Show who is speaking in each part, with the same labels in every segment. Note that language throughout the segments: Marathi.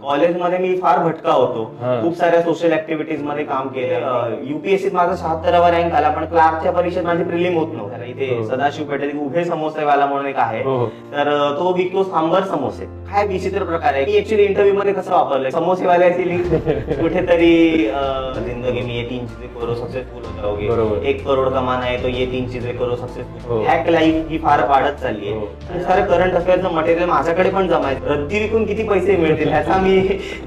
Speaker 1: कॉलेजमध्ये मी फार भटका होतो, खूप साऱ्या सोशल ऍक्टिव्हिटीज मध्ये काम केलं. युपीएससीत माझा 76वा रँक आला, पण क्लार्कच्या परीक्षेत माझी प्रिलिम होत नव्हती. इथे सदाशिव पेठेत उभे समोसेवाला म्हणून एक आहे, तर तो विकतो सांबर समोसे. काय विचित्र प्रकार आहे की ऍक्च्युअली इंटरव्ह्यू मध्ये कसं वापरलंय समोसेवाल्याची लिंक कुठेतरी जिंदगी में ये 3 चीजें करो सक्सेसफुल हो जाओगे, 1 करोड कमाना है तो ये 3 चीजें करो सक्सेसफुल. हॅक लाईफ ही फार वाढत चालली आहे. सारं करंट अफेअरचं मटेरियल माझ्याकडे पण जमायचं, रद्दी विकून किती पैसे मिळतील ह्याचा मी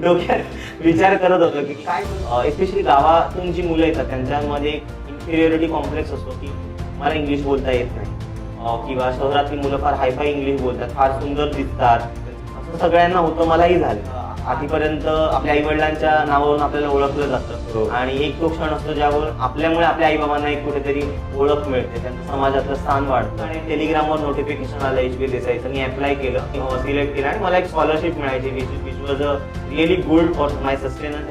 Speaker 1: डोक्यात विचार करत होतो की काय. एस्पेशली गावातून जी मुलं येतात त्यांच्यामध्ये एक इन्फिरियरिटी कॉम्प्लेक्स असतो की मला इंग्लिश बोलता येत नाही, किंवा शहरातली मुलं फार हायफाय इंग्लिश बोलतात, फार सुंदर दिसतात, असं सगळ्यांना होतं, मलाही झालं. आधीपर्यंत आपल्या आई वडिलांच्या नावावरून आपल्याला ओळखलं जातं आणि एक तो क्षण असतो ज्यावर आपल्यामुळे आपल्या आई बाबांना एक कुठेतरी ओळख मिळते, त्यांचं समाजातलं स्थान वाढतं. आणि टेलिग्रामवर नोटिफिकेशन आलं HB देसाईचं, मी अप्लाय केलं, सिलेक्ट केलं आणि मला एक स्कॉलरशिप मिळायची which was a really good for my sustenance.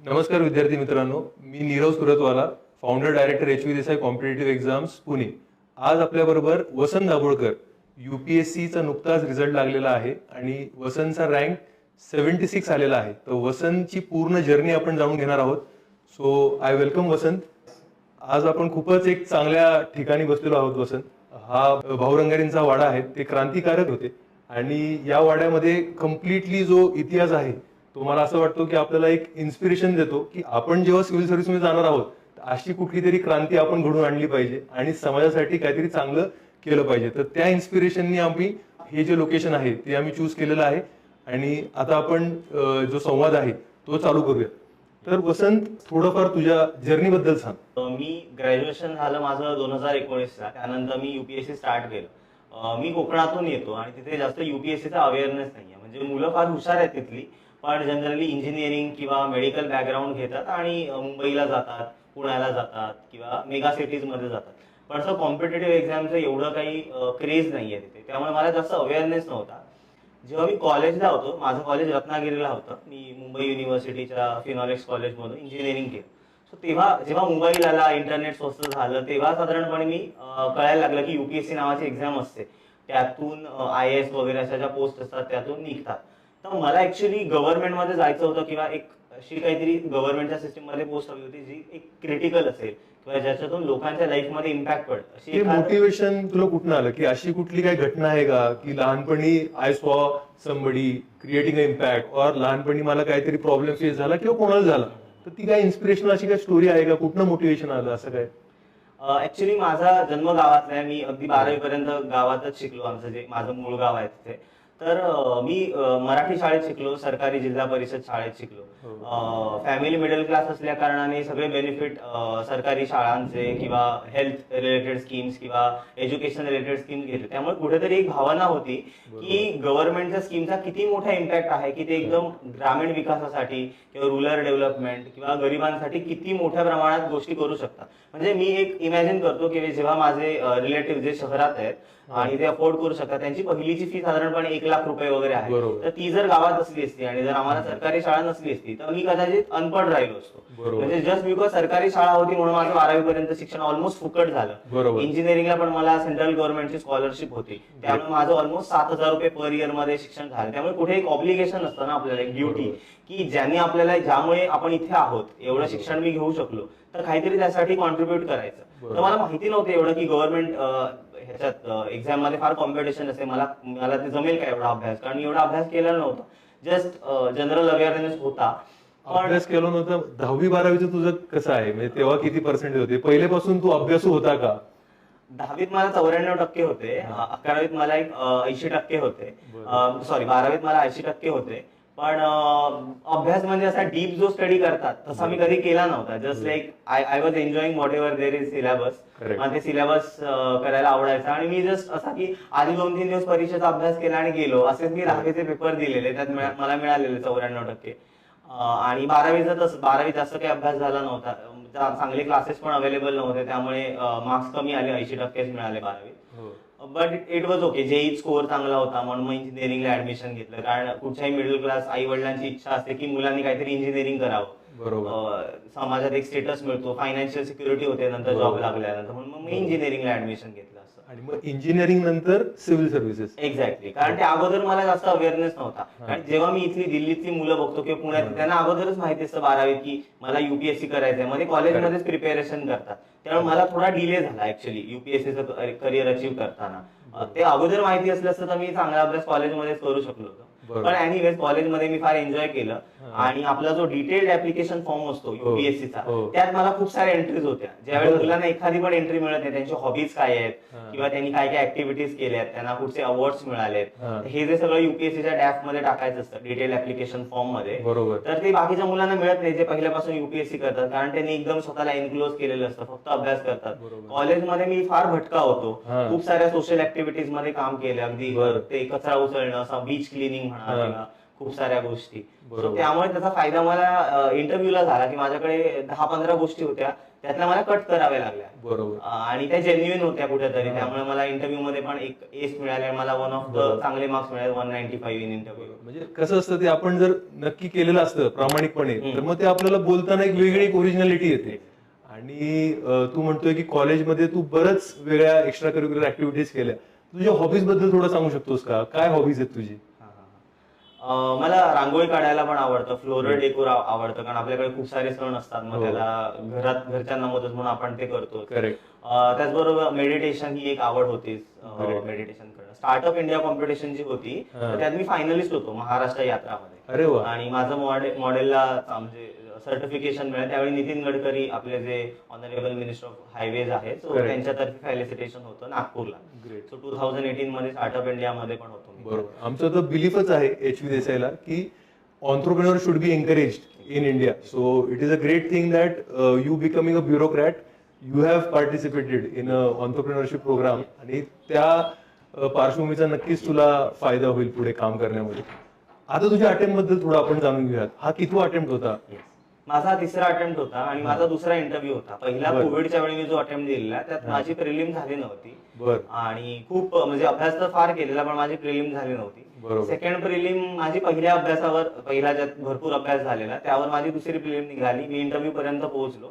Speaker 2: नमस्कार विद्यार्थी मित्रांनो, मी Nirav Suratwala, founder director HB Desai competitive exams Pune. आज आपल्या बरोबर वसंत दाभोळकर, UPSCचा नुकताच रिझल्ट लागलेला आहे आणि वसंतचा रँक 76 आलेला आहे. तर वसंतची पूर्ण जर्नी आपण जाणून घेणार आहोत. सो आय वेलकम वसंत. आज आपण खूपच एक चांगल्या ठिकाणी बसलेलो आहोत. वसंत, हा भाऊरंगारींचा वाडा आहे, ते क्रांतिकारक होते आणि या वाड्यामध्ये कम्प्लिटली जो इतिहास आहे तो मला असं वाटतो की आपल्याला एक इन्स्पिरेशन देतो की आपण जेव्हा सिव्हिल सर्व्हिसमध्ये जाणार आहोत अशी कुठली तरी क्रांती आपण घडवून आणली पाहिजे आणि समाजासाठी काहीतरी चांगलं केलं पाहिजे. तर त्या इन्स्पिरेशननी आम्ही हे जे लोकेशन आहे ते आम्ही चूज केलेलं आहे आणि आता आपण जो संवाद आहे तो चालू करूया. तर वसंत, थोडंफार तुझ्या जर्नी बद्दल सांग.
Speaker 1: मी ग्रॅज्युएशन झालं माझं 2019ला, त्यानंतर मी UPSC स्टार्ट केलं. मी कोकणातून येतो आणि तिथे जास्त UPSCचा अवेअरनेस नाहीये, म्हणजे मुलं फार हुशार आहेत तिथली, पण जनरली इंजिनिअरिंग किंवा मेडिकल बॅकग्राऊंड घेतात आणि मुंबईला जातात, पुण्याला जातात किंवा मेगा सिटीज मध्ये जातात. पण असं कॉम्पिटेटिव्ह एक्झामचं एवढं काही क्रेज नाहीये तिथे, त्यामुळे मला जास्त अवेअरनेस नव्हता. जेव्हा मी कॉलेजला होतो, माझं कॉलेज रत्नागिरीला होतं, मी मुंबई युनिव्हर्सिटीच्या फिनॉलेक्स कॉलेजमधून इंजिनिअरिंग केलं. सो तेव्हा जेव्हा मोबाईल आला, इंटरनेट स्वस्त झालं, तेव्हा साधारणपणे मी कळायला लागलं की UPSC नावाची एक्झाम असते, त्यातून IAS वगैरे अशा ज्या पोस्ट असतात त्यातून निघतात. तर मला ऍक्च्युली गव्हर्नमेंटमध्ये जायचं होतं किंवा एक अशी काहीतरी गव्हर्नमेंटच्या सिस्टीममध्ये पोस्ट हवी होती जी एक क्रिटिकल असेल किंवा ज्याच्यातून लोकांच्या लाईफमध्ये इम्पॅक्ट पडेल.
Speaker 2: अशी मोटिवेशन तुला कुठून आलं की अशी कुठली काही घटना आहे का की लहानपणी I saw somebody creating a impact, और लहानपणी मला काहीतरी प्रॉब्लेम फेस झाला किंवा कोणाला झाला, तर ती काय इन्स्पिरेशनल अशी काय स्टोरी आहे का, कुठनं मोटिवेशन आलं असं काय?
Speaker 1: ऍक्च्युली माझा जन्म गावातला आहे, मी अगदी 12वी पर्यंत गावातच शिकलो, आमचं जे माझं मूळ गाव आहे तिथे. तर मी मराठी शाळेत शिकलो, सरकारी जिल्हा परिषद शाळेत शिकलो. फॅमिली मिडल क्लास असल्या कारणाने सगळे बेनिफिट सरकारी शाळांचे किंवा हेल्थ रिलेटेड स्कीम्स किंवा एज्युकेशन रिलेटेड स्कीम घेतले, त्यामुळे कुठेतरी एक भावना होती की गव्हर्नमेंटच्या स्कीमचा किती मोठा इम्पॅक्ट आहे, की ते एकदम ग्रामीण विकासासाठी किंवा रुरल डेव्हलपमेंट किंवा गरिबांसाठी किती मोठ्या प्रमाणात गोष्टी करू शकतात. म्हणजे मी एक इमॅजिन करतो की जेव्हा माझे रिलेटिव्ह जे शहरात आहेत आणि ते अफोर्ड करू शकतात, त्यांची पहिलीची फी साधारणपणे 1 लाख रुपये वगैरे आहे, तर ती जर गावात असली असती आणि जर आम्हाला सरकारी शाळा नसली असती तर मी कदाचित अनपढ राहिलो असतो. म्हणजे जस्ट बिकॉज सरकारी शाळा होती म्हणून माझं 12वी पर्यंत शिक्षण ऑलमोस्ट फुकट झालं. इंजिनिअरिंगला पण मला सेंट्रल गव्हर्नमेंटची स्कॉलरशिप होती, त्यामुळे माझं ऑलमोस्ट 7,000 रुपये पर इयर मध्ये शिक्षण झालं. त्यामुळे कुठे एक ऑब्लिगेशन असतं ना आपल्याला, एक ड्युटी, की ज्यांनी आपल्याला, ज्यामुळे आपण इथे आहोत, एवढं शिक्षण मी घेऊ शकलो, तर काहीतरी त्यासाठी कॉन्ट्रीब्युट करायचं. तर मला माहिती नव्हतं एवढं की गव्हर्नमेंट ह्याच्यात एक्झाम मध्ये फार कॉम्पिटिशन असते, मला ते जमेल का एवढा अभ्यास, कारण मी एवढा अभ्यास केलेला नव्हता, जस्ट जनरल अवेअरनेस होता.
Speaker 2: अभ्यास केला नव्हता. 10वी 12वीचं तुझं कसं आहे, म्हणजे तेव्हा किती पर्सेंटेज होते? पहिलेपासून तू अभ्यासू होता का?
Speaker 1: 10वीत मला 94% होते, 11वीत मला एक 80% होते, सॉरी 12वीत मला 80% होते. पण अभ्यास म्हणजे असा डीप जो स्टडी करतात तसा मी कधी केला नव्हता. Just like I was enjoying whatever there is syllabus. मला ते सिलेबस करायला आवडायचं आणि मी जस्ट असा की आधी 2-3 दिवस परीक्षेचा अभ्यास केला आणि गेलो. असेच मी 10वीचे पेपर दिलेले, त्यात मला मिळालेले 94%. आणि 12वीत जास्त काही अभ्यास झाला नव्हता, चांगले क्लासेस पण अवेलेबल नव्हते, त्यामुळे मार्क्स कमी आले, 80% मिळाले 12वीत. But it was okay. JEE score चांगला होता म्हणून मग इंजिनिअरिंगला ऍडमिशन घेतलं, कारण कुठच्याही मिडल क्लास आई वडिलांची इच्छा असते की मुलांनी काहीतरी इंजिनिअरिंग करावं, समाजात एक स्टेटस मिळतो, फायनान्शियल सिक्युरिटी होते नंतर जॉब लागल्यानंतर, म्हणून मग मी इंजिनिअरिंगला ऍडमिशन घेतलं. असं
Speaker 2: आणि मग इंजिनिअरिंग नंतर सिव्हिल सर्व्हिसेस.
Speaker 1: एक्झॅक्टली, कारण त्या अगोदर मला जास्त अवेअरनेस नव्हता. आणि जेव्हा मी इथली दिल्लीतली मुलं बघतो किंवा पुण्यात, त्यांना अगोदरच माहिती असतं 12वीत की मला युपीएससी करायचंय, मध्ये कॉलेजमध्येच प्रिपेरेशन करतात. त्यामुळे मला थोडा डिले झाला ऍक्च्युली युपीएससीचं करिअर अचीव्ह करताना. ते अगोदर माहिती असलं असतं तर मी चांगला अभ्यास कॉलेजमध्येच करू शकलो होतो. पण एनिवेज कॉलेजमध्ये मी फार एन्जॉय केलं. आणि आपला जो डिटेल्ड ऍप्लिकेशन फॉर्म असतो युपीएससीचा, त्यात मला खूप साऱ्या एंट्रीज होत्या. ज्यावेळी मुलांना एखादी पण एंट्री मिळत नाही, त्यांची हॉबीज काय आहेत किंवा त्यांनी काय काय ऍक्टिव्हिटीज केल्यात, त्यांना कुठचे अवॉर्ड्स मिळालेत, हे जे सगळं युपीएससीच्या डॅफ मध्ये टाकायचं असतं डिटेल ऍप्लिकेशन फॉर्म मध्ये. तर ते बाकीच्या मुलांना मिळत नाही जे पहिल्यापासून युपीएससी करतात, कारण त्यांनी एकदम स्वतःला एनक्लोज केलेलं असतं, फक्त अभ्यास करतात. कॉलेजमध्ये मी फार भटका होतो, खूप साऱ्या सोशल ऍक्टिव्हिटीज मध्ये काम केलं, अगदी ते कचरा उचलणं, बीच क्लिनिंग म्हणा किंवा खूप साऱ्या गोष्टी. त्यामुळे त्याचा फायदा मला इंटरव्ह्यूला झाला की माझ्याकडे 10-15 गोष्टी होत्या, त्यातल्या मला कट कराव्या लागल्या.
Speaker 2: बरोबर.
Speaker 1: आणि त्या जेन्युइन होत्या कुठेतरी, त्यामुळे मला इंटरव्ह्यू मध्ये पण एक एस मिळाले, मला वन ऑफ द चांगले मार्क्स मिळाले, 195 इन इंटरव्ह्यू.
Speaker 2: म्हणजे कसं असतं, ते आपण जर नक्की केलेलं असतं प्रामाणिकपणे, तर मग ते आपल्याला बोलताना एक वेगळी एक ओरिजिनॅलिटी येते. आणि तू म्हणतोय की कॉलेजमध्ये तू बरंच वेगळ्या एक्स्ट्रा करिक्युलर ऍक्टिव्हिटीज केल्या. तुझ्या हॉबीज बद्दल थोडं सांगू शकतोस का? काय हॉबीज आहेत तुझी?
Speaker 1: मला रांगोळी काढायला पण आवडतं, फ्लोरल डेकोर आवडतं, कारण आपल्याकडे खूप सारे सण असतात, मग त्याला घरच्यांना मदत म्हणून आपण ते करतो. त्याचबरोबर मेडिटेशन ही एक आवड होतीच, मेडिटेशन करणं. स्टार्टअप इंडिया कॉम्पिटिशन जी होती त्यात मी फायनलिस्ट होतो महाराष्ट्र यात्रामध्ये. आणि माझं मॉडेलला म्हणजे सर्टिफिकेशन मिळालं. त्यावेळी नितीन गडकरी आपले जे ऑनरेबल मिनिस्टर ऑफ हायवेज आहेत, त्यांच्यातर्फे फेलिसिटेशन होतं नागपूरला. सो 2018 मध्ये स्टार्टअप इंडिया मध्ये पण होतो.
Speaker 2: बरोबर. आमचं तर बिलीफच आहे एच व्ही देसाईला की entrepreneur should be encouraged in India. So it is a great thing that you becoming a bureaucrat, you have participated in a entrepreneurship programme, आणि त्या पार्श्वभूमीचा नक्कीच तुला फायदा होईल पुढे काम करण्यामध्ये. आता तुझ्या अटेम्प्ट बद्दल थोडं आपण जाणून घेऊयात. हा कितवा अटेम्प्ट होता?
Speaker 1: माझा 3रा अटेम्प्ट होता आणि माझा 2रा इंटरव्ह्यू होता. पहिला कोविडच्या वेळी मी जो अटेम्प्ट दिलेला त्यात माझी प्रिलिम झाली नव्हती. आणि खूप म्हणजे अभ्यास तर फार केलेला, पण माझी प्रिलिम झाली नव्हती. सेकंड प्रिलिम माझी पहिल्या अभ्यासावर, पहिला ज्यात भरपूर अभ्यास झालेला त्यावर माझी 2री प्रिलिम निघाली. मी इंटरव्ह्यू पर्यंत पोहोचलो,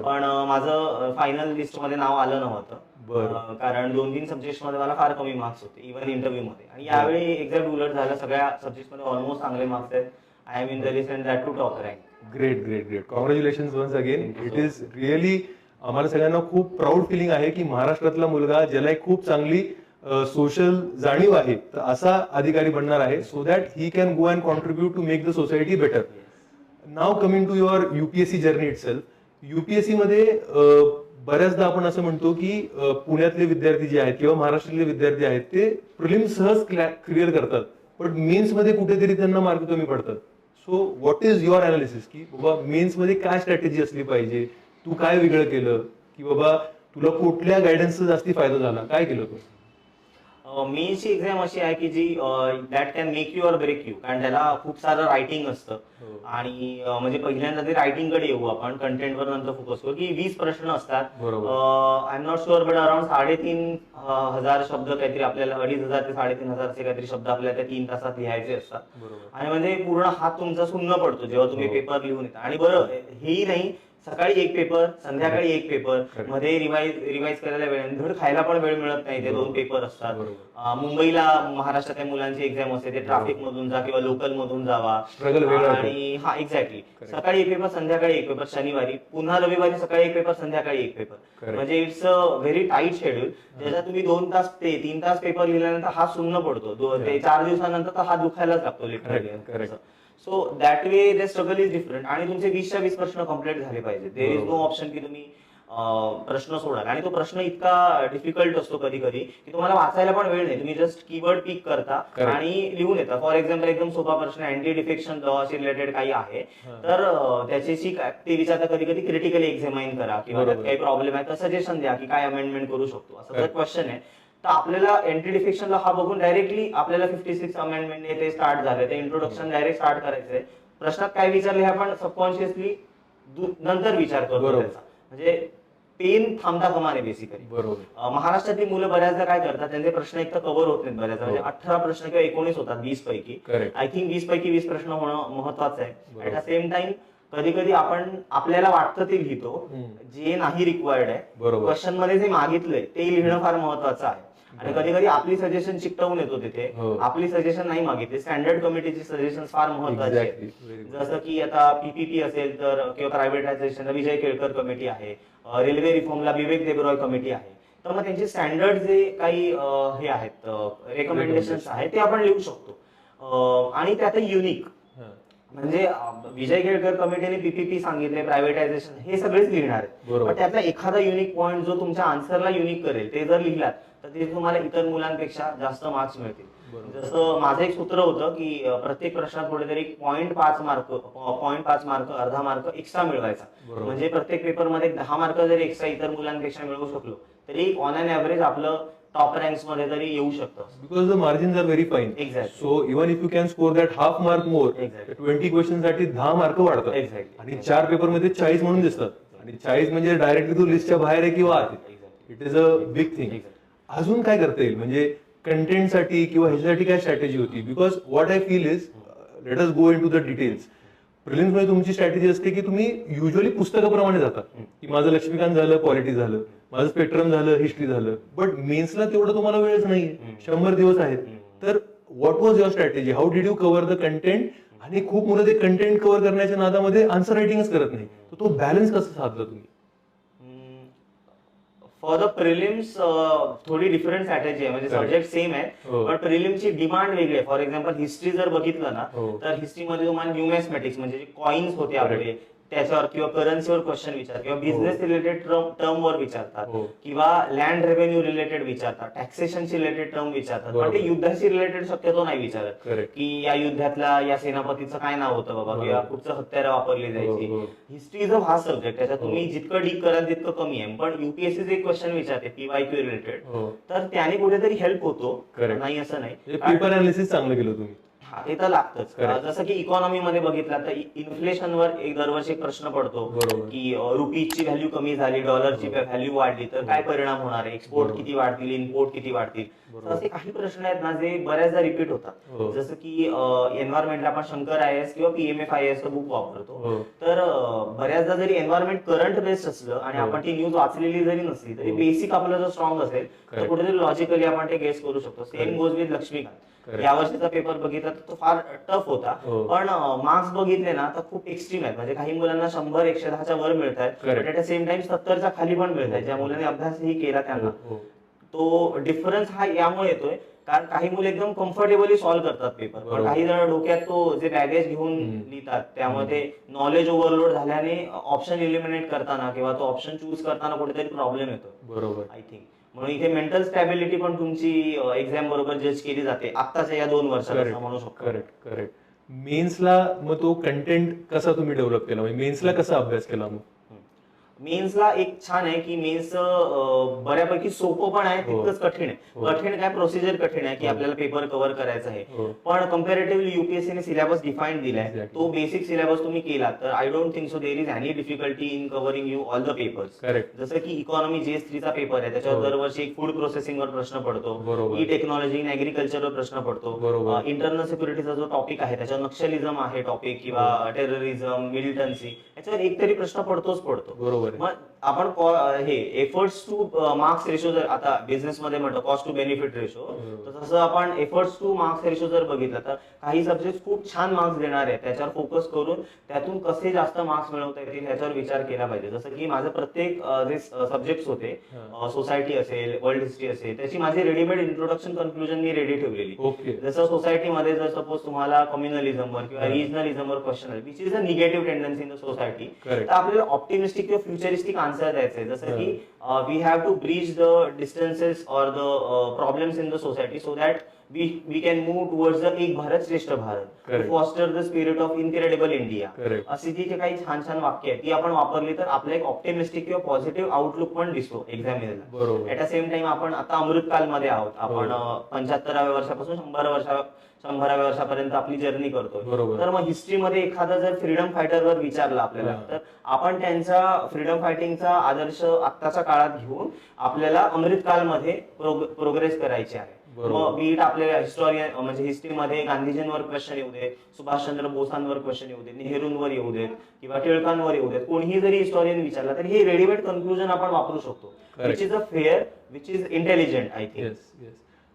Speaker 1: पण माझं फायनल लिस्ट मध्ये नाव आलं नव्हतं, कारण 2-3 सब्जेक्ट मध्ये मला फार कमी मार्क्स होते इव्हन इंटरव्ह्यू मध्ये. आणि यावेळी एक्झॅक्ट उलट झालं, सगळ्या सब्जेक्ट मध्ये ऑलमोस्ट चांगले मार्क्स आहेत. I am in the list and that too top rank.
Speaker 2: Great great great. Congratulations once again. It is really, आम्हाला सगळ्यांना खूप प्राऊड फिलिंग आहे की महाराष्ट्रातला मुलगा ज्याला एक खूप चांगली सोशल जाणीव आहे, तर असा अधिकारी बनणार आहे, so that he can go and contribute to make the society better. Now coming to your UPSC journey itself. UPSC मध्ये बऱ्याचदा आपण असं म्हणतो की पुण्यातले विद्यार्थी जे आहेत किंवा महाराष्ट्रातले विद्यार्थी आहेत ते प्रिलिम सहज क्लिअर करतात, पण मेन्स मध्ये कुठेतरी त्यांना मार्क कमी पडतात. So what is your analysis की बाबा मेन्स मध्ये काय स्ट्रॅटेजी असली पाहिजे, तू काय वेगळं केलं, की बाबा तुला कुठल्या गायडन्सचा जास्ती फायदा झाला, काय केलं तू?
Speaker 1: मेन्सची एक्झाम अशी आहे की जी that can make you or break you, कारण त्याला खूप सारं रायटिंग असतं. आणि म्हणजे पहिल्यांदा ते रायटिंग कडे येऊ आपण, कंटेंटवर नंतर फोकस करू. की 20 प्रश्न असतात. I am not sure, but around 3,500 शब्द काहीतरी आपल्याला, 2,500 ते 3,500 काहीतरी शब्द आपल्याला त्या 3 तासात लिहायचे असतात. आणि म्हणजे पूर्ण हात तुमचा सुन्न पडतो जेव्हा तुम्ही पेपर लिहून येता. आणि बरं हेही नाही, सकाळी एक पेपर, संध्याकाळी एक पेपर, मध्ये रिवाइज करायला वेळ, धड खायला पण वेळ मिळत नाही, ते 2 पेपर असतात. मुंबईला महाराष्ट्रातल्या मुलांची एक्झाम असते, ते ट्रॅफिक मधून जा किंवा लोकल मधून जावा. आणि हा एक्झॅक्टली, सकाळी एक पेपर, संध्याकाळी एक पेपर, शनिवारी पुन्हा रविवारी सकाळी एक पेपर, संध्याकाळी एक पेपर. म्हणजे it's a very tight schedule, ज्याच्यात तुम्ही 2 तास ते 3 तास पेपर लिहिल्यानंतर हात सुन्न पडतो, ते 4 दिवसानंतर तर हात दुखायलाच लागतो literally. So that way the struggle is different. आणि तुमचे 20च्या 20 प्रश्न कम्प्लीट झाले पाहिजे. देर इज नो ऑप्शन की तुम्ही प्रश्न सोडाल. आणि तो प्रश्न इतका डिफिकल्ट असतो कधी कधी की तुम्हाला वाचायला पण वेळ नाही, तुम्ही जस्ट कीवर्ड पिक करता आणि लिहून येता. फॉर एक्झाम्पल एकदम सोपा प्रश्न, अँटी डिफेक्शन लॉशी रिलेटेड काही आहे, तर त्याच्याशी ते विचारता कधी कधी क्रिटिकली एक्झामाइन करा किंवा त्यात काही प्रॉब्लेम आहे तर सजेशन द्या की काय अमेंडमेंट करू शकतो, असं जर क्वेश्चन आहे तर आपल्याला एंटी डिफेक्शनला हा बघून डायरेक्टली आपल्याला 56 अमेंडमेंटने ते स्टार्ट झाले, ते इंट्रोडक्शन डायरेक्ट स्टार्ट करायचंय. प्रश्नात काय विचारले हे आपण सबकॉन्शियसली नंतर विचार करतो त्याचा, म्हणजे पेन थांबता कामा नये बेसिकली. महाराष्ट्रातली मुलं बऱ्याचदा काय करतात, त्यांचे प्रश्न एक तर कव्हर होत नाहीत बऱ्याचदा, म्हणजे 18 प्रश्न किंवा 19 होतात 20 पैकी. आय थिंक 20 पैकी 20 प्रश्न होणं महत्वाचं आहे. ऍट द सेम टाइम कधी कधी आपण आपल्याला वाटतं ते लिहितो जे नाही रिक्वायर्ड आहे.
Speaker 2: बरोबर.
Speaker 1: क्वेश्चन मध्ये जे मागितलंय ते लिहिणं फार महत्वाचं आहे. आणि कधी कधी आपली सजेशन चिकटवून येतो तिथे, आपली सजेशन नाही मागितली. स्टँडर्ड कमिटीची सजेशन फार महत्वाची आहे. जसं की आता पीपीपी असेल तर किंवा प्रायव्हेटायझेशन विजय केळकर कमिटी आहे, रेल्वे रिफॉर्मला विवेक देबरॉय कमिटी आहे. तर मग त्यांचे स्टँडर्ड जे काही हे आहेत रेकमेंडेशन्स आहेत ते आपण लिहू शकतो. आणि त्यातही युनिक म्हणजे विजय केळकर कमिटीने पीपीपी सांगितले, प्रायव्हेटायझेशन हे सगळेच लिहिणार आहेत. पण त्यातला एखादा युनिक पॉईंट जो तुमच्या आन्सरला युनिक करेल ते जर लिहिलात तर ते तुम्हाला इतर मुलांपेक्षा जास्त मार्क्स मिळतील. जसं माझं एक सूत्र होतं की प्रत्येक प्रश्नात कुठेतरी 0.5 मार्क अर्धा मार्क एक्स्ट्रा मिळवायचा. म्हणजे प्रत्येक पेपरमध्ये 10 मार्क जरी एक्स्ट्रा इतर मुलांपेक्षा मिळवू शकलो तरी ऑन अन ऍव्हरेज आपलं टॉप रँक्स मध्ये तरी येऊ शकतं.
Speaker 2: Because the margins are very fine.
Speaker 1: Exact.
Speaker 2: So even if you can score that half mark more, 20 question साठी 10 मार्क वाढतात. आणि 4 पेपर मध्ये 40 म्हणून दिसतात. आणि 40 म्हणजे डायरेक्टली तू लिस्टच्या बाहेर आहे किंवा आत. It is a big thing. अजून काय करता येईल म्हणजे कंटेंटसाठी किंवा ह्याच्यासाठी काय स्ट्रॅटेजी होती? Because what I feel is, let us go in to the details. Prelims मध्ये तुमची स्ट्रॅटेजी असते की तुम्ही युजली पुस्तकाप्रमाणे जाता की माझं लक्ष्मीकांत झालं, पॉलिटी झालं, माझं स्पेक्ट्रम झालं, हिस्ट्री झालं. बट मेन्सला तेवढं तुम्हाला वेळच नाहीये, 100 दिवस आहेत. तर what was your strategy? How did you cover the content? आणि खूप मुलं ते कंटेंट कव्हर करण्याच्या नादामध्ये आन्सर रायटिंगच करत नाही. तर तो बॅलन्स कसं साधला तुम्ही?
Speaker 1: फॉर द प्रिलिम्स थोडी डिफरंट स्ट्रॅटेजी आहे. म्हणजे सब्जेक्ट सेम आहे पण प्रिलिम्सची डिमांड वेगळी आहे. फॉर एक्झाम्पल हिस्ट्री जर बघितलं ना तर हिस्ट्रीमध्ये तुम्हाला न्यूमॅथमॅटिक्स म्हणजे जे कॉइन्स होते आपले त्याच्यावर किंवा करन्सीवर क्वेश्चन विचार किंवा बिझनेस रिलेटेड टर्म वर विचारतात किंवा लँड रेव्हेन्यू रिलेटेड विचारतात, टॅक्सेशनशी रिलेटेड टर्म विचारतात. पण ते युद्धाशी रिलेटेड शक्यतो नाही विचारत की या युद्धातला या सेनापतीचं काय नाव होतं बाबा किंवा कुठचं हत्यारं वापरली जायची. हिस्ट्री इज अ हा सब्जेक्ट. त्याच्यात तुम्ही जितकं डीप कराल तितकं कमी आहे. पण युपीएससी जे क्वेश्चन विचारते पीवायक्यू रिलेटेड तर त्याने कुठेतरी हेल्प होतो, नाही असं नाही.
Speaker 2: पेपर अनालिसिस चांगलं केलं तुम्ही.
Speaker 1: ते तर लागतच. जसं की इकॉनॉमी मध्ये बघितलं तर इन्फ्लेशनवर एक दरवर्षी एक प्रश्न पडतो की रुपीची व्हॅल्यू कमी झाली, डॉलरची व्हॅल्यू वाढली तर काय परिणाम होणार आहे, एक्सपोर्ट किती वाढतील, इम्पोर्ट किती वाढतील. असे काही प्रश्न आहेत ना जे बऱ्याचदा रिपीट होतात. जसं की एन्व्हायरमेंटला आपण शंकर IAS किंवा PMFIAS बुक वापरतो. तर बऱ्याचदा जरी एन्व्हायरमेंट करंट बेस्ड असलं आणि आपण ती न्यूज वाचलेली जरी नसली तरी बेसिक आपलं जर स्ट्रॉंग असेल तर कुठेतरी लॉजिकली आपण ते गेस करू शकतो. Same goes with Laxmikanth. या वर्षीचा पेपर बघितला तर तो फार टफ होता पण मार्क्स बघितले ना तर खूप एक्स्ट्रीम आहेत. म्हणजे काही मुलांना 100 110च्या वर मिळत आहेत, ॲट द सेम टाइम 70च्या खाली पण मिळत आहेत. ज्या मुलांनी अभ्यासही केला त्यांना तो डिफरन्स हा यामुळे येतोय कारण काही मुलं एकदम कम्फर्टेबली सॉल्व्ह करतात पेपर, पण काही जण डोक्यात तो जे बॅगेज घेऊन लिहितात त्यामुळे ते नॉलेज ओव्हरलोड झाल्याने ऑप्शन इलिमिनेट करताना किंवा तो ऑप्शन चूज करताना कुठेतरी प्रॉब्लेम येतो.
Speaker 2: बरोबर.
Speaker 1: आय थिंक म्हणून इथे मेंटल स्टॅबिलिटी पण तुमची एक्झाम बरोबर जज केली जाते आत्ताच्या या 2 वर्षात म्हणू शकतो.
Speaker 2: करेक्ट. मेन्सला मग तो कंटेंट कसा तुम्ही डेव्हलप केला? म्हणजे मेन्सला कसा अभ्यास केला? मग
Speaker 1: मेन्सला एक छान आहे की मेन्स बऱ्यापैकी सोपं पण आहे तितकंच कठीण आहे. कठीण काय, प्रोसिजर कठीण आहे की आपल्याला पेपर कव्हर करायचा आहे. पण कम्पॅरेटिव्हली युपीएससीने सिलेबस डिफाईन दिलाय. तो बेसिक सिलेबस तुम्ही केला तर I don't think so there is any difficulty in covering you all the papers. जसं की इकॉनॉमी GS3 चा पेपर आहे त्याच्यावर दरवर्षी एक फूड प्रोसेसिंगवर प्रश्न पडतो, ई टेक्नॉलॉजी इन ऍग्रिकल्चरवर प्रश्न पडतो, इंटरनल सिक्युरिटीचा जो टॉपिक आहे त्याच्यावर नक्षलिझम आहे टॉपिक किंवा टेररिझम, मिलिटन्सी याच्यावर एक तरी प्रश्न पडतोच पडतो. मग आपण हे एफर्ट्स टू मार्क्स रेशो जर आता बिझनेस मध्ये म्हणतो कॉस्ट टू बेनिफिट रेशो, तर तसं आपण एफर्ट्स टू मार्क्स रेशो जर बघितलं तर काही सब्जेक्ट खूप छान मार्क्स देणार आहेत त्याच्यावर फोकस करून त्यातून कसे जास्त मार्क्स मिळवता येतील याच्यावर विचार केला पाहिजे. जसं की माझं प्रत्येक जे सब्जेक्ट्स होते, सोसायटी असेल, वर्ल्ड हिस्ट्री असेल, त्याची माझी रेडीमेड इंट्रोडक्शन कन्क्लुजन मी रेडी ठेवलेली. जसं सोसायटीमध्ये जर सपोज तुम्हाला कम्युनलिझमवर किंवा रिजनलिझमवर क्वेश्चन आहे which is a negative tendency in the society, तर आपल्याला ऑप्टिमिस्टिक किंवा फ्युचरिस्टिक आन्सर द्यायचे. जसं की we have to breach the distances or the problems in the society so that we can move towards the एक भारत श्रेष्ठ Bharat, foster the spirit of incredible India. अशी जी काही छान छान वाक्य आहेत ती आपण वापरली तर आपला एक ऑप्टिमिस्टिक किंवा पॉझिटिव्ह आउटलुक पण दिसतो एक्झामिनरला. ऍट द सेम टाइम आपण आता अमृतकालमध्ये आहोत. आपण 75व्या वर्षापासून 100व्या वर्षापर्यंत आपली जर्नी करतो. तर मग हिस्ट्रीमध्ये एखादा जर फ्रीडम फायटरवर विचारला आपल्याला तर आपण त्यांचा फ्रीडम फायटिंगचा आदर्श आत्ताच्या काळात घेऊन आपल्याला अमृतकालमध्ये प्रोग्रेस करायची आहे. मग बीट आपल्या हिस्टॉरियन म्हणजे हिस्ट्रीमध्ये गांधीजींवर क्वेश्चन येऊ दे, सुभाषचंद्र बोसांवर क्वेश्चन येऊ दे, नेहरूंवर येऊ देत किंवा टिळकांवर येऊ देत, कोणीही जरी हिस्टॉरियन विचारला तर हे रेडीमेड कन्क्लुजन आपण वापरू शकतो, which is a fair, which is intelligent. I think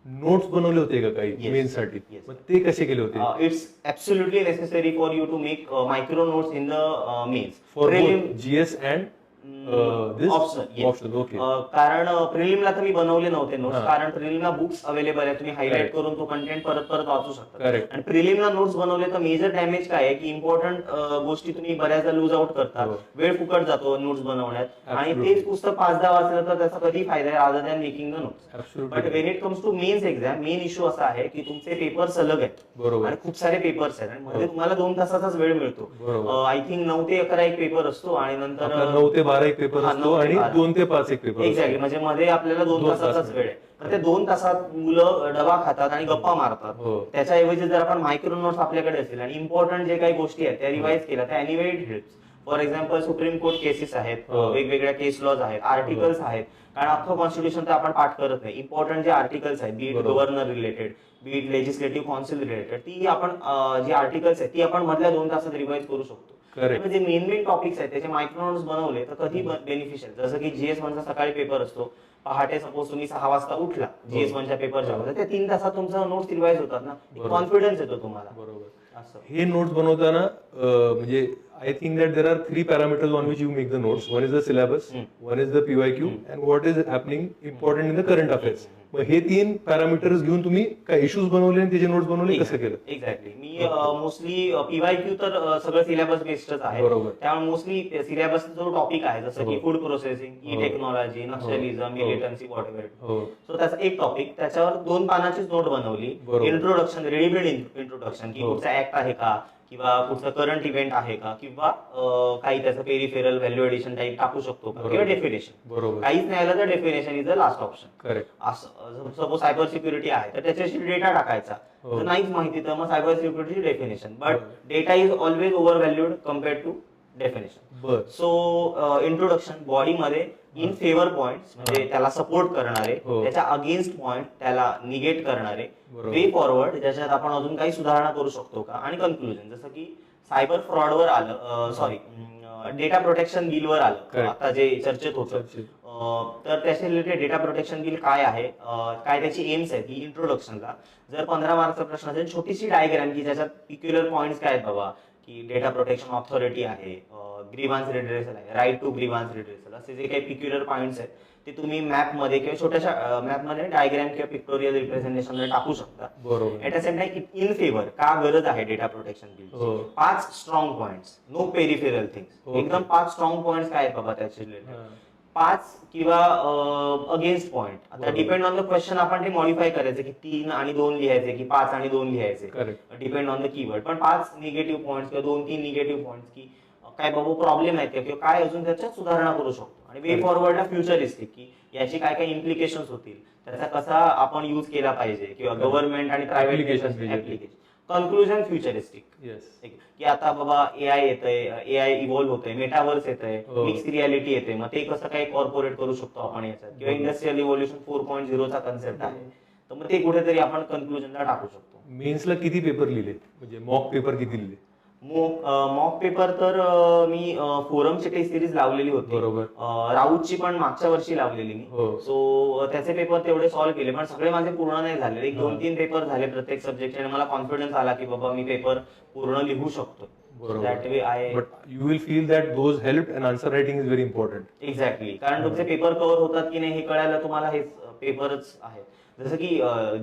Speaker 2: notes बनवले होते का काही मेन्स साठी? मग ते कसे केले होते?
Speaker 1: It's absolutely necessary for you to make micro notes in the mains
Speaker 2: for GS and
Speaker 1: optional.
Speaker 2: Okay.
Speaker 1: कारण प्रिलिमला तर मी बनवले नव्हते नोट्स, कारण प्रिलिमला बुक्स अवेलेबल आहे, तुम्ही हायलाइट करून तो कंटेंट परत परत वाचू शकता. आणि प्रिलिमला नोट्स बनवले तर मेजर डॅमेज काय आहे की इम्पॉर्टंट गोष्टी तुम्ही बऱ्याचदा लूज आउट करता, वेळ फुकट जातो नोट्स बनवण्यात, आणि तेच पुस्तक 5-10 वाचलं तर त्याचा कधी फायदा आहे rather than making the notes. But when it comes to mains exam, main issue असा आहे की तुमचे पेपर सलग आहेत आणि खूप सारे पेपर्स आहेत आणि मध्ये तुम्हाला 2 तासाचाच वेळ मिळतो. आय थिंक 9 ते 11 एक पेपर असतो आणि नंतर
Speaker 2: 9 ते 12 एक पेपर असतो आणि 2 ते 5 एक पेपर.
Speaker 1: एक्झॅक्टली, म्हणजे मध्ये आपल्याला 2 तासाचाच वेळ आहे. तर ते 2 तासात मुलं डबा खातात आणि गप्पा मारतात. त्याच्याऐवजी जर आपण मायक्रो नोट्स आपल्याकडे असेल आणि इम्पॉर्टंट जे काही गोष्टी आहेत त्या रिवाइज केल्या तर anyway it helps. For example supreme court cases आहेत, वेगवेगळ्या केस लॉज आहेत, आर्टिकल्स आहेत, कारण अख्खं कॉन्स्टिट्यूशन तर आपण पाठ करत नाही. इम्पॉर्टंट जे आर्टिकल्स आहेत, be it governor related, be it legislative council related, ती आपण जी आर्टिकल्स आहेत ती आपण मधल्या 2 तासात रिवाइज करू शकतो. जे मेन टॉपिक्स आहेत त्याचे मायक्रो नोट्स बनवले तर कधी बेनिफिशियल. जसं की GS1 चा सकाळी पेपर असतो, पहाटे सपोज तुम्ही 6 वाजता उठला GS1 च्या पेपरच्या, तर त्या 3 तासात तुमचा नोट्स रिवाइज होतात ना, कॉन्फिडन्स येतो तुम्हाला.
Speaker 2: बरोबर. हे नोट्स बनवताना म्हणजे I think that there are 3 parameters on which you make the notes. One is the syllabus, one is the PYQ, and what is happening important in the current affairs. मग हे 3 पॅरामीटर्स घेऊन तुम्ही काय इश्यूज बनवले आणि त्याचे नोट्स बनवले, कसं केलं?
Speaker 1: एक्झॅक्टली. मी मोस्टली PYQ तर सगळं सिलेबस बेस्डच आहे, त्यामुळे मोस्टली सिलेबस जो टॉपिक आहे जसं की food processing, E technology, Naxalism, militancy, whatever, so त्याचा एक टॉपिक, त्याच्यावर 2 पानाचीच नोट बनवली. इंट्रोडक्शन, रेडीमेड इंट्रोडक्शन, की कुठचा ऍक्ट आहे का किंवा कुठचं करंट इव्हेंट आहे का किंवा काही त्याचं पेरिफेरल व्हॅल्यू एडिशन टाईप टाकू शकतो का, किंवा डेफिनेशन. काहीच नाही आलं तर definition is the last option. असं सपोज सायबर सिक्युरिटी आहे तर त्याच्याशी डेटा टाकायचा, तर नाहीच माहिती तर मग cyber security definition. But data is always over valued compared to definition. So introduction बॉडीमध्ये इन फेवर पॉइंट्स म्हणजे त्याला सपोर्ट करणारे, त्याच्या अगेन्स्ट पॉइंट त्याला निगेट करणारे, वे फॉरवर्ड ज्याच्यात आपण अजून काही सुधारणा करू शकतो का, आणि कन्क्लुजन जसं की सायबर फ्रॉडवर आलं, सॉरी डेटा प्रोटेक्शन बिलवर आलं आता जे चर्चेत होतं, तर त्याच्या रिलेटेड डेटा प्रोटेक्शन बिल काय आहे, काय त्याची एम्स आहेत, ही इंट्रोडक्शनला जर 15 मार्कचा प्रश्न असेल, छोटीशी डायग्राम की ज्याच्यात पिक्युलर पॉइंट्स काय आहेत बाबा, की डेटा प्रोटेक्शन ऑथॉरिटी आहे, ग्रीव्हान्स रिड्रेसल आहे, राईट टू ग्रीव्हान्स रिड्रेसल, असे जे काही पिक्युलर पॉइंट्स आहेत ते तुम्ही मॅप मध्ये किंवा छोट्याशा मॅप मध्ये डायग्राम किंवा पिक्टोरियल रिप्रेझेंटेशन मध्ये टाकू शकता. At a same time in favour का गरज आहे data protection bill, 5 strong points, no peripheral things, एकदम 5 स्ट्रॉंग पॉइंट्स काय आहेत बाबा त्याचे रिलेटेड, 5 किंवा अगेन्स्ट पॉइंट. आता डिपेंड ऑन द क्वेश्चन आपण ते मॉडिफाय करायचे की 3 आणि 2 लिहायचे की 5 आणि 2 लिहायचे, डिपेंड ऑन द कीवर्ड. पण 5 निगेटिव्ह पॉइंट्स किंवा 2-3 निगेटिव्ह पॉइंट्स की काय बाबा प्रॉब्लेम आहेत किंवा काय अजून त्याच्यात सुधारणा करू शकतो, आणि वे फॉरवर्डला फ्युचरिस्टिक की याची काय काय इम्प्लिकेशन्स होतील, त्याचा कसा आपण युज केला पाहिजे, किंवा गव्हर्नमेंट आणि प्रायव्हेट ऍप्लिकेशन. कन्क्लुजन फ्युचरिस्टिक, की आता बाबा AI येतंय, AI इव्हॉल्व्ह होतंय, मेटावर्स येतंय, मिक्स रियालिटी येते, मग ते कसं काय कॉर्पोरेट करू शकतो आपण याच्यात, किंवा इंडस्ट्रियल रिव्होल्युशन 4.0 चा कन्सेप्ट आहे, तर मग ते कुठेतरी आपण कन्क्लुजनला टाकू शकतो.
Speaker 2: मेन्सला किती पेपर लिहिले, म्हणजे मॉक पेपर किती लिहिले?
Speaker 1: मॉक पेपर तर मी फोरमची टेस्ट सिरीज लावलेली होती, राऊतची पण मागच्या वर्षी लावलेली मी, सो त्याचे पेपर तेवढे सॉल्व्ह केले, पण सगळे माझे पूर्ण नाही झाले, 1-2-3 पेपर झाले प्रत्येक सब्जेक्टचे, आणि मला कॉन्फिडन्स आला की बाबा मी पेपर पूर्ण लिहू शकतो. That way but
Speaker 2: you will feel that those helped, and answer writing is very important.
Speaker 1: Exactly, कारण तुमचे पेपर कव्हर होतात की नाही हे कळायला तुम्हाला हे पेपरच आहे. जसं की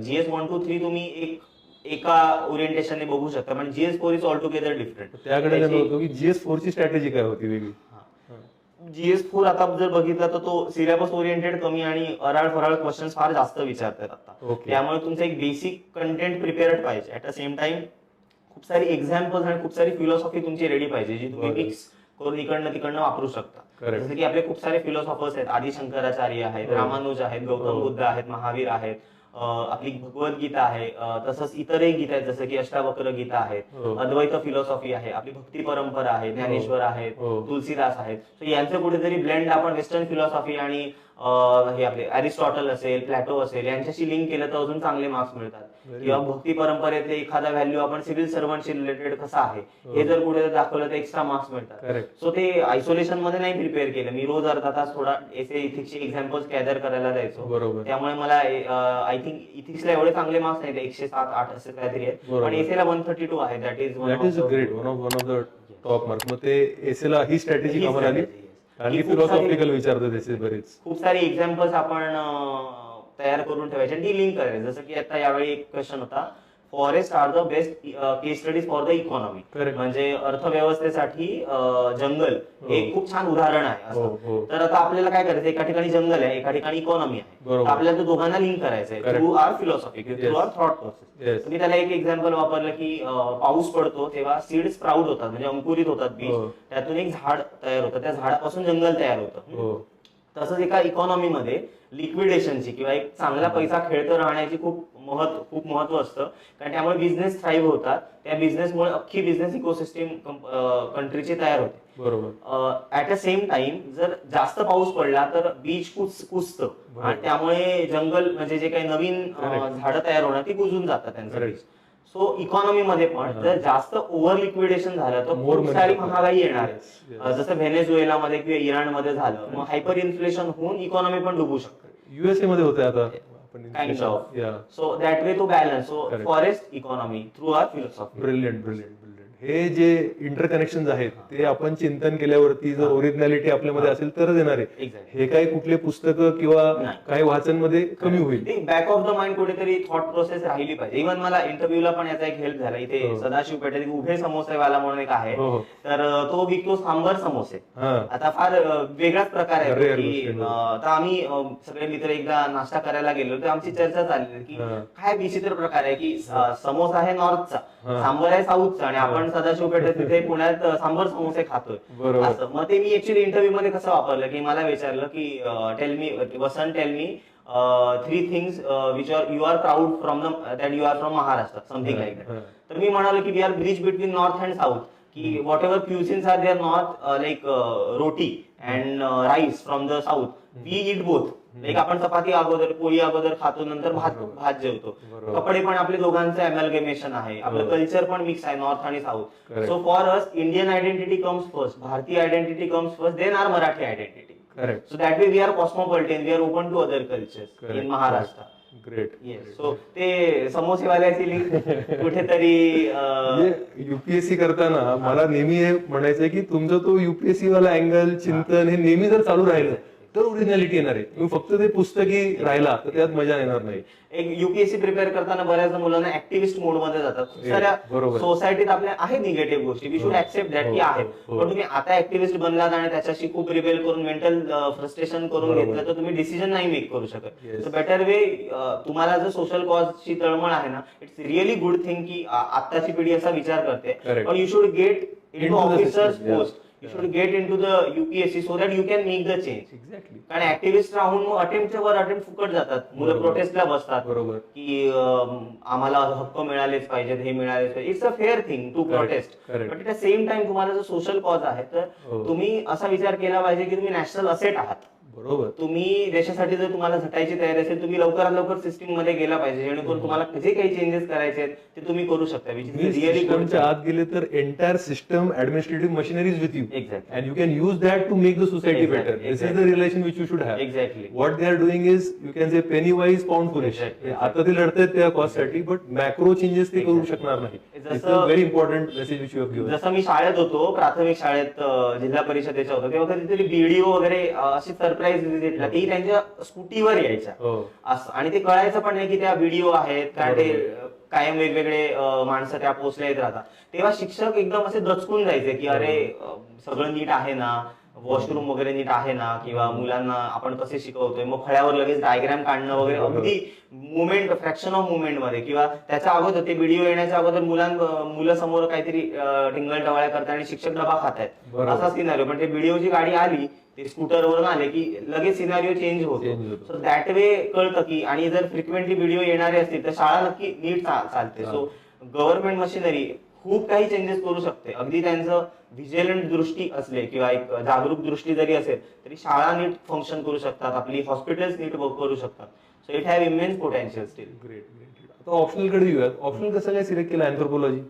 Speaker 1: GS 1 to 3 तुम्ही एका ओरिएंटेशनने बघू शकता, पण GS4 is all together different.
Speaker 2: त्याकडे होतो की GS4 ची स्ट्रॅटेजी काय होती वेगळी?
Speaker 1: GS4 आता जर बघितला तर तो सिलेबस ओरिएंटेड कमी आणि अराळ फराळ क्वेश्चन्स फार जास्त विचारतात आता, त्यामुळे तुमचं एक बेसिक कंटेंट प्रिपेअर्ड पाहिजे. ऍट द सेम टाइम खूप सारी एक्झाम्पल्स आणि खूप सारी फिलॉसॉफी तुमची रेडी पाहिजे, जी तुम्ही मिक्स करून इकडनं तिकडनं वापरू शकता. जसं की आपले खूप सारे फिलॉसॉफर्स आहेत, आदि शंकराचार्य आहेत, रामानुज आहेत, गौतम बुद्ध आहेत, महावीर आहेत, आपली भगवद्गीता आहे, तसंच इतरही गीता आहेत जसं की अष्टावक्र गीता आहेत, अद्वैत फिलॉसॉफी आहे, आपली भक्ती परंपरा आहे, ज्ञानेश्वर आहेत, तुलसीदास आहेत. यांचं कुठेतरी ब्लेंड आपण वेस्टर्न फिलॉसॉफी आणि हे आपले अरिस्टॉटल असेल, प्लॅटो असेल, यांच्याशी लिंक केलं तर अजून चांगले मार्क्स मिळतात. किंवा भक्ती परंपरेतले एखादा व्हॅल्यू आपण सिव्हिल सर्वंटशी रिलेटेड कसा आहे हे जर कुठे दाखवलं तर एक्स्ट्रा मार्क्स मिळतात. सो ते आयसोलेशन मध्ये नाही प्रिपेअर केलं मी. रोज अर्धा तास थोडा एसे इथिक्सचे एक्झाम्पल्स गॅदर करायला जायचो. त्यामुळे मला आय थिंक इथिक्सला एवढे चांगले मार्क्स नाही, 107-8 असे काहीतरी आहेत, पण एसेला 132 आहे. That is
Speaker 2: great, one of the top marks. मग ते एसेला ही स्ट्रॅटेजी कामाला आली आणि फिलॉसॉफिकल विचारतात एसे बरेच.
Speaker 1: खूप सारे एक्झाम्पल्स आपण तयार करून ठेवायचे आणि ती लिंक करायची. जसं की आता यावेळी एक क्वेश्चन होता, forest are the best case studies for the economy. म्हणजे अर्थव्यवस्थेसाठी जंगल हे खूप छान उदाहरण आहे असं. तर आता आपल्याला काय करायचं, एका ठिकाणी जंगल आहे, एका ठिकाणी इकॉनॉमी आहे, आपल्याला ते दोघांना लिंक करायचंय through R philosophy, through our thought process. मी त्याला एक एक्झाम्पल वापरलं की पाऊस पडतो तेव्हा सीड स्प्राउट होतात, म्हणजे अंकुरित होतात बीज, त्यातून एक झाड तयार होतं, त्या झाडापासून जंगल तयार होतं. तसंच एका इकॉनॉमीमध्ये लिक्विडेशनची किंवा एक चांगला पैसा खेळत राहण्याची खूप महत्व असतं, कारण त्यामुळे बिझनेस थ्राईव्ह होतात. त्या बिझनेसमुळे अख्खी बिझनेस इकोसिस्टीम कंट्रीची तयार होते. बरोबर. ऍट अ सेम टाइम जर जास्त पाऊस पडला तर बीज कुजतं आणि त्यामुळे जंगल म्हणजे जे काही नवीन झाडं तयार होणार ती कुजून जातात त्यांचं बीज. सो इकॉनॉमी मध्ये पण जर जास्त ओव्हर लिक्विडेशन झालं तर खूप सारी महागाई येणार आहे. जसं व्हेनेझुएलामध्ये किंवा इराणमध्ये झालं, मग हायपर इन्फ्लेशन होऊन इकॉनॉमी पण डुबू शकते.
Speaker 2: युएसए मध्ये होते आता.
Speaker 1: Kind of. So that way to balance. So forest economy through R philosophy.
Speaker 2: Brilliant brilliant. हे जे इंटरकनेक्शन्स आहेत ते आपण चिंतन केल्यावरती जर ओरिजिनॅलिटी आपल्यामध्ये असेल तरच येणार आहे. हे काही कुठले पुस्तकं किंवा काही वाचनमध्ये कमी होईल.
Speaker 1: बॅक ऑफ द माइंड कुठेतरी थॉट प्रोसेस राहिली पाहिजे. इव्हन मला इंटरव्ह्यूला पण याचा एक हेल्प झाला. इथे सदाशिव पेठेत उभे समोसेवाला म्हणून एक आहे, तर तो विकतो सांबर समोसे. आता फार वेगळाच प्रकार आहे की आता आम्ही सगळे मित्र एकदा नाश्ता करायला गेलो तर आमची चर्चा चालली की काय विचित्र प्रकार आहे की समोसा आहे नॉर्थचा, सांबर आहे साऊथचा, आणि आपण सदाशिव पेठेत तिथे पुण्यात सांबर समोसे खातोय असं. मग ते मी ऍक्च्युअली इंटरव्ह्यू मध्ये कसं वापरलं की मला विचारलं की tell me Vasant, tell me 3 things which you are proud from that you are from Maharashtra, something like that. तर मी म्हणालो की we are bridge between north and south, की whatever cuisines are there north, like roti and rice from the south, we eat both. Like आपण चपाती अगोदर, पोळी अगोदर खातो, नंतर भात जेवतो. कपडे पण आपले दोघांचं अमॅलगमेशन आहे, आपलं कल्चर पण मिक्स आहे नॉर्थ आणि south. So for us Indian identity comes first, भारतीय identity comes first, then our Marathi identity. So that way we are cosmopolitan, we are open to other cultures in Maharashtra.
Speaker 2: Great.
Speaker 1: So ते समोसेवाल्याची लिंक कुठेतरी
Speaker 2: युपीएससी करताना मला नेहमी हे म्हणायचंय की तुमचं तो युपीएससी वाला अँगल चिंतन हे नेहमी जर चालू राहिलं तर ओरिजिनॅलिटी येणार आहे. फक्त ते पुस्तकी राहिला तर त्यात मजा येणार नाही.
Speaker 1: एक युपीएससी प्रिपेअर करताना बऱ्याच मुलांना ऍक्टिव्हिस्ट मोड मध्ये जातात. खूप साऱ्या सोसायटीत आपल्या आहे निगेटिव्ह गोष्टी, वी शुड ऍक्सेप्ट दॅट की आहे, पण तुम्ही आता ऍक्टिव्हिस्ट बनलात आणि त्याच्याशी खूप रिबेल करून मेंटल फ्रस्ट्रेशन करून घेतलं तर तुम्ही डिसिजन नाही मेक करू शकत. सो बेटर वे, तुम्हाला जर सोशल कॉजची तळमळ आहे ना, इट्स रिअली गुड थिंग की आत्ताची पिढी असा विचार करते, पण you should get in officers post, you should get into the UPSC so that you can make the change.
Speaker 2: Exactly.
Speaker 1: कारण ऍक्टिव्हिस्ट राहून मग अटेम्प्टच्या वर अटेम्प्ट फुकट जातात. मुलं प्रोटेस्टला बसतात की आम्हाला हक्क मिळालेच पाहिजेत, हे मिळालेच पाहिजे. It's a fair thing to protest, but at the same time तुम्हाला जर सोशल कॉज आहे तर तुम्ही असा विचार केला पाहिजे की तुम्ही नॅशनल असेट आहात.
Speaker 2: बरोबर.
Speaker 1: तुम्ही देशासाठी जर तुम्हाला झटायची तयारी असेल, तुम्ही लवकरात लवकर सिस्टीम मध्ये गेला पाहिजे, जेणेकरून तुम्हाला जे काही चेंजेस करायचे आहेत ते तुम्ही करू शकता.
Speaker 2: सिस्टमच्या आत गेले तर entire system administrative machinery is with you,
Speaker 1: exactly,
Speaker 2: and you can use that to make the society better. This is the relation which you should have.
Speaker 1: Exactly.
Speaker 2: What they are doing is you can say penny wise pound foolish. आता ते लढतात त्या कॉजसाठी, बट मॅक्रो चेंजेस ते करू शकणार नाही. It's a very important message which you have given.
Speaker 1: जसं मी शाळेत होतो, प्राथमिक शाळेत जिल्हा परिषदेच्या होतो, तेव्हा कधीतरी बीडीओ वगैरे अशी सरप्राईज व्हिजिटला ती त्यांच्या स्कूटीवर यायच्या असं, आणि ते कळायचं पण नाही की त्या व्हिडिओ आहेत काय, ते कायम वेगवेगळे माणसं त्या पोचल्या येत राहतात. तेव्हा शिक्षक एकदम असे दचकून जायचे की अरे सगळं नीट आहे ना, वॉशरूम वगैरे नीट आहे ना, किंवा मुलांना आपण कसे शिकवतोय, मग फळ्यावर लगेच डायग्राम काढणं वगैरे, अगदी मुवमेंट, फ्रॅक्शन ऑफ मुवमेंट मध्ये. किंवा त्याच्या अगोदर ते व्हिडिओ येण्याच्या अगोदर मुलं समोर काहीतरी टिंगल टवाळ्या करतात आणि शिक्षक डबा खातायत, असा सिनारिओ. पण ते व्हिडिओची गाडी आली, ते स्कूटरवरून आले की लगेच सिनारिओ चेंज होतो. सो दॅट वे कळतं की, आणि जर फ्रिक्वेंटली व्हिडिओ येणारे असतील तर शाळा नक्की नीट चालते. सो गव्हर्नमेंट मशिनरी खूप काही चेंजेस करू शकते. अगदी त्यांचं व्हिजिलंट दृष्टी असले किंवा एक जागरूक दृष्टी जरी असेल तरी शाळा नीट फंक्शन करू शकतात, आपली हॉस्पिटल्स नीट वर्क करू शकतात. So it have immense potential steel.
Speaker 2: Great great. आता ऑप्शनल कडे येऊयात. ऑप्शनल कसं काय सिलेक्ट केलं अँथ्रोपॉलॉजी?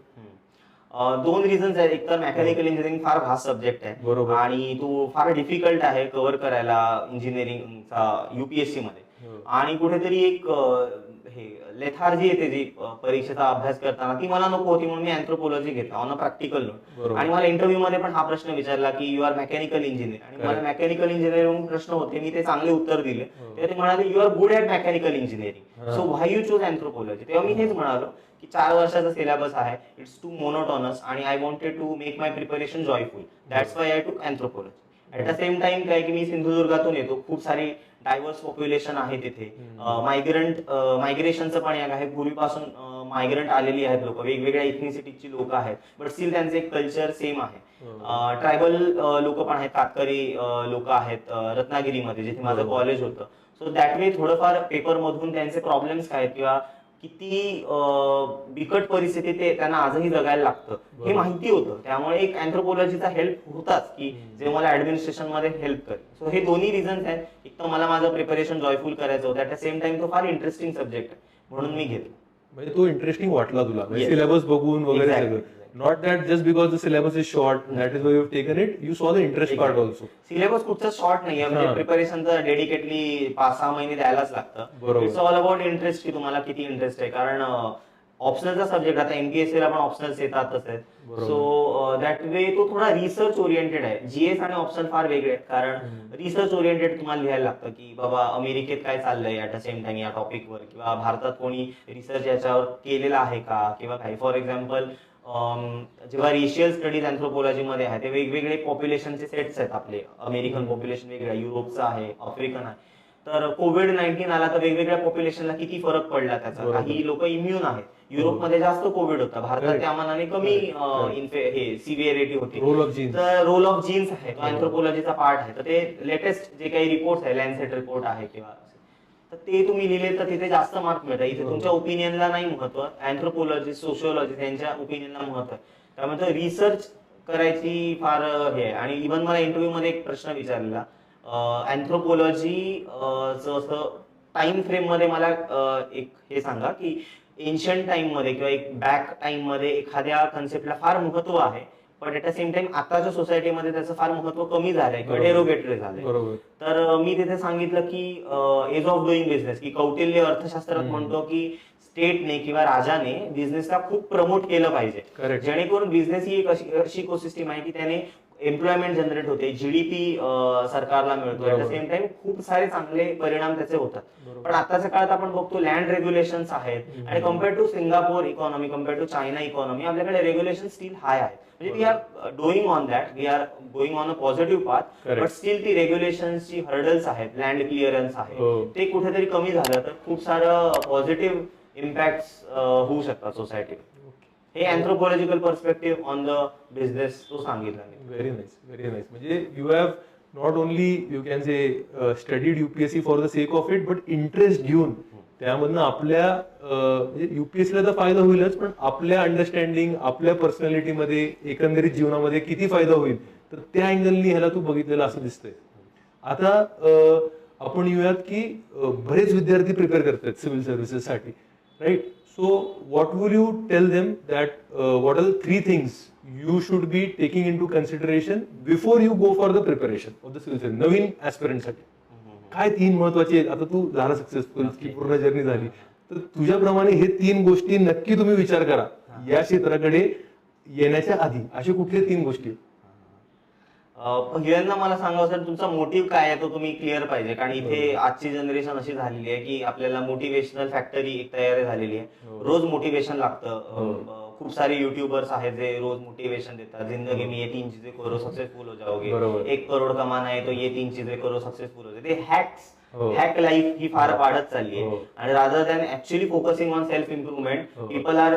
Speaker 1: दोन रिझन्स आहेत. एक तर मेकॅनिकल इंजिनिअरिंग फार भास्ट सब्जेक्ट आहे
Speaker 2: बरोबर.
Speaker 1: आणि तो फार डिफिकल्ट आहे कव्हर करायला इंजिनिअरिंगचा युपीएससी मध्ये. आणि कुठेतरी एक हे लेथार्जी येते जी परीक्षेचा अभ्यास करताना, ती मला नको होती म्हणून मी अँथ्रोपॉलॉजी घेतला ऑन अ प्रॅक्टिकल नोट. आणि मला इंटरव्ह्यू मध्ये पण हा प्रश्न विचारला की यू आर मेकॅनिकल इंजिनियर, आणि मला मेकॅनिकल इंजिनिअरिंग प्रश्न होते, मी ते चांगले उत्तर दिले. तेव्हा ते म्हणाले you are good at mechanical engineering, so why you choose anthropology. तेव्हा मी हेच म्हणालो की 4 वर्षाचा सिलेबस आहे, इट्स टू मोनोटोनस आणि I wanted to make my preparation joyful, that's why I took anthropology. At the same time काय की मी सिंधुदुर्गातून येतो, खूप सारी डायव्हर्स पॉप्युलेशन आहे तिथे, मायग्रेशनचं पण एक आहे, पूर्वीपासून मायग्रंट आलेली आहेत लोक, वेगवेगळ्या इथनिसिटीची लोक आहेत, बट स्टील त्यांचे एक कल्चर सेम आहे. ट्रायबल लोक पण आहेत, कातकरी लोक आहेत रत्नागिरीमध्ये जिथे माझं कॉलेज होतं. सो दॅट वे थोडंफार पेपर मधून त्यांचे प्रॉब्लेम्स काय आहेत किंवा किती बिकट परिस्थिती ते त्यांना आजही जगायला लागतं हे माहिती होतं. त्यामुळे एक अँथ्रोपॉलॉजीचा हेल्प होताच की जे मला ऍडमिनिस्ट्रेशन मध्ये हेल्प करेल. सो हे दोन्ही रिझन्स आहेत. एक तर मला माझं प्रिपरेशन जॉयफुल करायचं होतं, ऍट द सेम टाइम तो फार इंटरेस्टिंग सब्जेक्ट आहे म्हणून मी घेतला.
Speaker 2: म्हणजे तो इंटरेस्टिंग वाटला तुला सिलेबस बघून वगैरे सगळं. Not that just because the syllabus is short, that is why you've taken it. You saw the interest part also.
Speaker 1: Syllabus कुठचं शॉर्ट नाहीये, म्हणजे प्रिपरेशन तर डेडिकेटली 5-6 महिने द्यायलाच लागतं. इट्स ऑल अबाउट इंटरेस्ट की तुम्हाला किती इंटरेस्ट आहे. कारण ऑप्शनलचा सब्जेक्ट आता एमपीएससी ला पण ऑप्शनल्स येतातच आहेत. सो दॅट वे तो थोडा रिसर्च ओरिएंटेड आहे. जीएस आणि ऑप्शनल फार वेगळे आहेत, कारण रिसर्च ओरिएंटेड तुम्हाला लिहायला लागतं की बाबा अमेरिकेत काय चाललंय ऍट द सेम टाइम या टॉपिकवर, किंवा भारतात कोणी रिसर्च याच्यावर केलेला आहे का किंवा काही. फॉर एक्झाम्पल जेव्हा रेशियल स्टडीज अँथ्रोपॉलॉजी मध्ये आहे ते वेगवेगळे पॉप्युलेशनचे सेट्स आहेत. आपले अमेरिकन पॉप्युलेशन वेगळं, युरोपचं आहे, आफ्रिकन आहे. तर कोविड-19 आला तर वेगवेगळ्या पॉप्युलेशनला किती फरक पडला त्याचा. काही लोक इम्युन आहेत, युरोपमध्ये जास्त कोविड होता, भारतात त्या मानाने कमी हे सिव्हिअरिटी होती. तर रोल ऑफ जीन्स आहे तो अँथ्रोपॉलॉजीचा पार्ट आहे. तर ते लेटेस्ट जे काही रिपोर्ट आहे, लॅन्सेट रिपोर्ट आहे किंवा तर ते तुम्ही लिहिले तर तिथे जास्त मार्क मिळतात. इथे तुमच्या ओपिनियनला नाही महत्व, अँथ्रोपॉलॉजिस्ट सोशिओलॉजिस्ट यांच्या ओपिनियनला महत्व आहे. त्यामुळे रिसर्च करायची फार हे आहे. आणि इव्हन मला इंटरव्ह्यू मध्ये एक प्रश्न विचारलेला अँथ्रोपॉलॉजी असं टाइम फ्रेम मध्ये मला एक हे सांगा की एन्शियंट टाइम मध्ये किंवा एक बॅक टाइम मध्ये एखाद्या कन्सेप्टला फार महत्व आहे, पण ऍट द सेम टाइम आताच्या सोसायटीमध्ये त्याचं फार महत्व कमी झालंय किंवा डेरोगेटरी झालंय. तर मी तिथे सांगितलं की एज ऑफ डुईंग बिझनेस, की कौटिल्य अर्थशास्त्रात म्हणतो की स्टेटने किंवा राजाने बिझनेसला खूप प्रमोट केलं पाहिजे, जेणेकरून बिझनेस ही एक अशी इकोसिस्टम आहे की त्याने एम्प्लॉयमेंट जनरेट होते, जीडीपी सरकारला मिळतो, ऍट द सेम टाइम खूप सारे चांगले परिणाम त्याचे होतात. पण आताच्या काळात आपण बघतो लँड रेग्युलेशन्स आहेत आणि compare to Singapore economy, compare to China economy, आपल्याकडे रेग्युलेशन स्टील हाय आहे. म्हणजे we are doing on that, we are going on a positive path, but still ती रेग्युलेशन्सची हर्डल्स आहेत, लँड क्लिअरन्स आहे, ते कुठेतरी कमी झालं तर खूप सारं पॉझिटिव्ह इम्पॅक्ट होऊ शकतात सोसायटीवर. हे anthropological perspective on the business तो सांगितला.
Speaker 2: Very nice, very nice. म्हणजे you have not only you can say studied UPSC for the sake of it, but interest घेऊन त्यामधनं आपल्या युपीएससीला तर फायदा होईलच, पण आपल्या अंडरस्टँडिंग, आपल्या पर्सनॅलिटीमध्ये, एकंदरीत जीवनामध्ये किती फायदा होईल तर त्या अँगलनी ह्याला तू बघितलेलं असं दिसतंय. आता आपण येऊयात की बरेच विद्यार्थी प्रिपेअर करतात सिव्हिल सर्व्हिसेससाठी, right? So what will you tell them that what are the 3 things you should be taking into consideration before you go for the preparation of the civil service? नवीन ऍस्पिरंट साठी काय 3 महत्वाचे आहेत? आता तू झाला सक्सेसफुल, की पूर्ण जर्नी झाली, तर तुझ्याप्रमाणे हे 3 गोष्टी नक्की तुम्ही विचार करा या क्षेत्राकडे येण्याच्या आधी. अशा कुठल्या 3 गोष्टी?
Speaker 1: पहिल्यांदा मला सांगावं सर, तुमचा मोटिव्ह काय आहे तो तुम्ही क्लिअर पाहिजे. कारण इथे आजची जनरेशन अशी झालेली आहे की आपल्याला मोटिवेशनल फॅक्टरी एक तयार झालेली आहे. रोज मोटिवेशन लागतं. खूप सारे युट्यूबर्स आहेत जे रोज मोटिवेशन देतात. जिंदगी में ये 3 चीजें करो सक्सेसफुल हो जाओगे, 1 करोड कमाना है तो ये 3 चीजें करो सक्सेसफुल हो जाओगे. ते हॅक लाईफ ही फार वाढत चालली आहे. आणि rather than actually focusing on self improvement, people are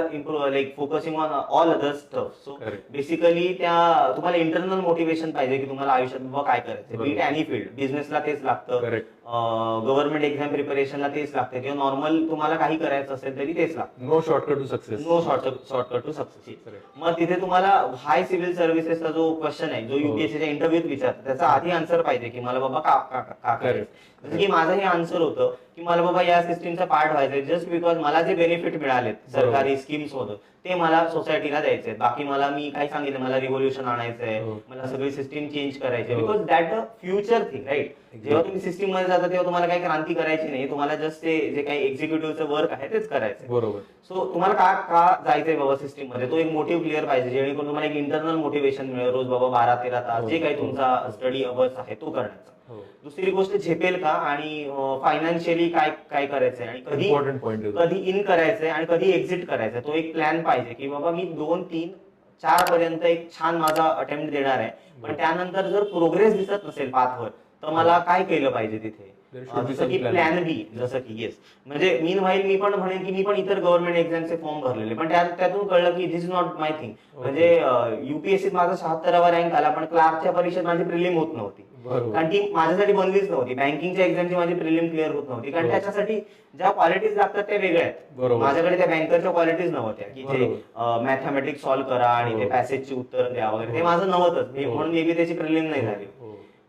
Speaker 1: like focusing on all other stuff. So basically तुम्हाला इंटरनल मोटिवेशन पाहिजे की तुम्हाला आयुष्यात बाबा काय करायचं, बीट एनी फील्ड, बिझनेसला तेच लागतं, गव्हर्नमेंट एक्झाम प्रिपरेशनला तेच लागते किंवा नॉर्मल तुम्हाला काही करायचं असेल तरी तेच लागतं.
Speaker 2: No shortcut to success.
Speaker 1: No shortcut to success. मग तिथे तुम्हाला हाय सिव्हिल सर्व्हिसेसचा जो क्वेश्चन आहे जो युपीएससीच्या इंटरव्ह्यूत विचारतात त्याचा आधी आन्सर पाहिजे की मला बाबा का करायचं. जसं की माझं हे आन्सर होतं की मला बाबा या सिस्टीमचा पार्ट व्हायचंय जस्ट बिकॉज मला जे बेनिफिट मिळालेत सरकारी स्कीम्स मधून ते मला सोसायटीला द्यायचे. बाकी मी काय सांगितलं मला रिव्होल्युशन आणायचंय, मला सगळी सिस्टीम चेंज करायची because that a future thing right. जेव्हा तुम्ही सिस्टीम मध्ये जाता तेव्हा तुम्हाला काही क्रांती करायची नाही, तुम्हाला जस्ट ते जे काही एक्झिक्युटिव्हचं वर्क आहे तेच करायचं.
Speaker 2: बरोबर.
Speaker 1: सो तुम्हाला का जायचंय बाबा सिस्टीम मध्ये तो एक मोटिव्ह क्लिअर पाहिजे जेणेकरून तुम्हाला एक इंटरनल मोटिवेशन मिळेल रोज बाबा 12-13 तास जे काही तुमचा स्टडी अवर्स आहे तो करण्याचा. दुसरी गोष्ट झेपेल का आणि फायनान्शियली काय करायचंय आणि कधी इन करायचंय आणि कधी एक्झिट करायचंय तो एक प्लॅन पाहिजे की बाबा मी 2, 3, 4 पर्यंत एक छान माझा अटेम्प्ट देणार आहे, पण त्यानंतर जर प्रोग्रेस दिसत नसेल पाथवर तर मला काय केलं पाहिजे तिथे. जसं की प्लॅन बी, जसं की येस म्हणजे मीन व्हाईल मी पण म्हणेन की मी पण इतर गव्हर्नमेंट एक्झामचे फॉर्म भरलेले पण त्यातून कळलं की दिस इज नॉट माय थिंग. म्हणजे युपीएससीत माझा 76वा रँक आला पण क्लार्कच्या परीक्षेत माझी प्रिलिम होत नव्हती कारण ती माझ्यासाठी बनलीच नव्हती. बँकिंगच्या एक्झामची माझी प्रिलिम क्लिअर होत नव्हती कारण त्याच्यासाठी ज्या क्वालिटीज लागतात त्या वेगळ्या आहेत. माझ्याकडे त्या बँकरच्या क्वालिटीज नव्हत्या की जे मॅथमॅटिक्स सॉल्व्ह करा आणि ते पॅसेजची उत्तर द्या वगैरे ते माझं नव्हतंच म्हणून मे बी त्याची प्रिलिम नाही झाली.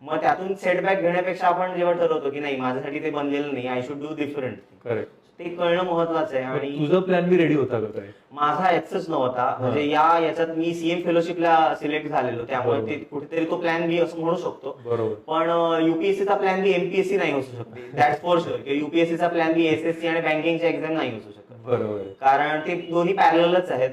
Speaker 1: मग त्यातून सेटबॅक घेण्यापेक्षा आपण जेव्हा ठरवतो की नाही माझ्यासाठी ते बनलेलं नाही, I should do different,
Speaker 2: correct,
Speaker 1: ते कळणं महत्वाचं आहे. आणि
Speaker 2: तुझा प्लॅन बी रेडी होता का काय?
Speaker 1: माझा ऍक्सेस नव्हता म्हणजे याच्यात मी सीएम फेलोशिपला सिलेक्ट झालेलो त्यामुळे ते कुठेतरी तो प्लॅन बी असं म्हणू शकतो.
Speaker 2: बरोबर.
Speaker 1: पण युपीएससीचा प्लॅन बी एमपीएससी नाही असू शकते दॅट्स फॉर शुअर. युपीएससीचा प्लॅन बी एसएससी आणि बँकिंगच्या एक्झाम नाही असू शकत.
Speaker 2: बरोबर.
Speaker 1: कारण ते दोन्ही पॅरलच आहेत.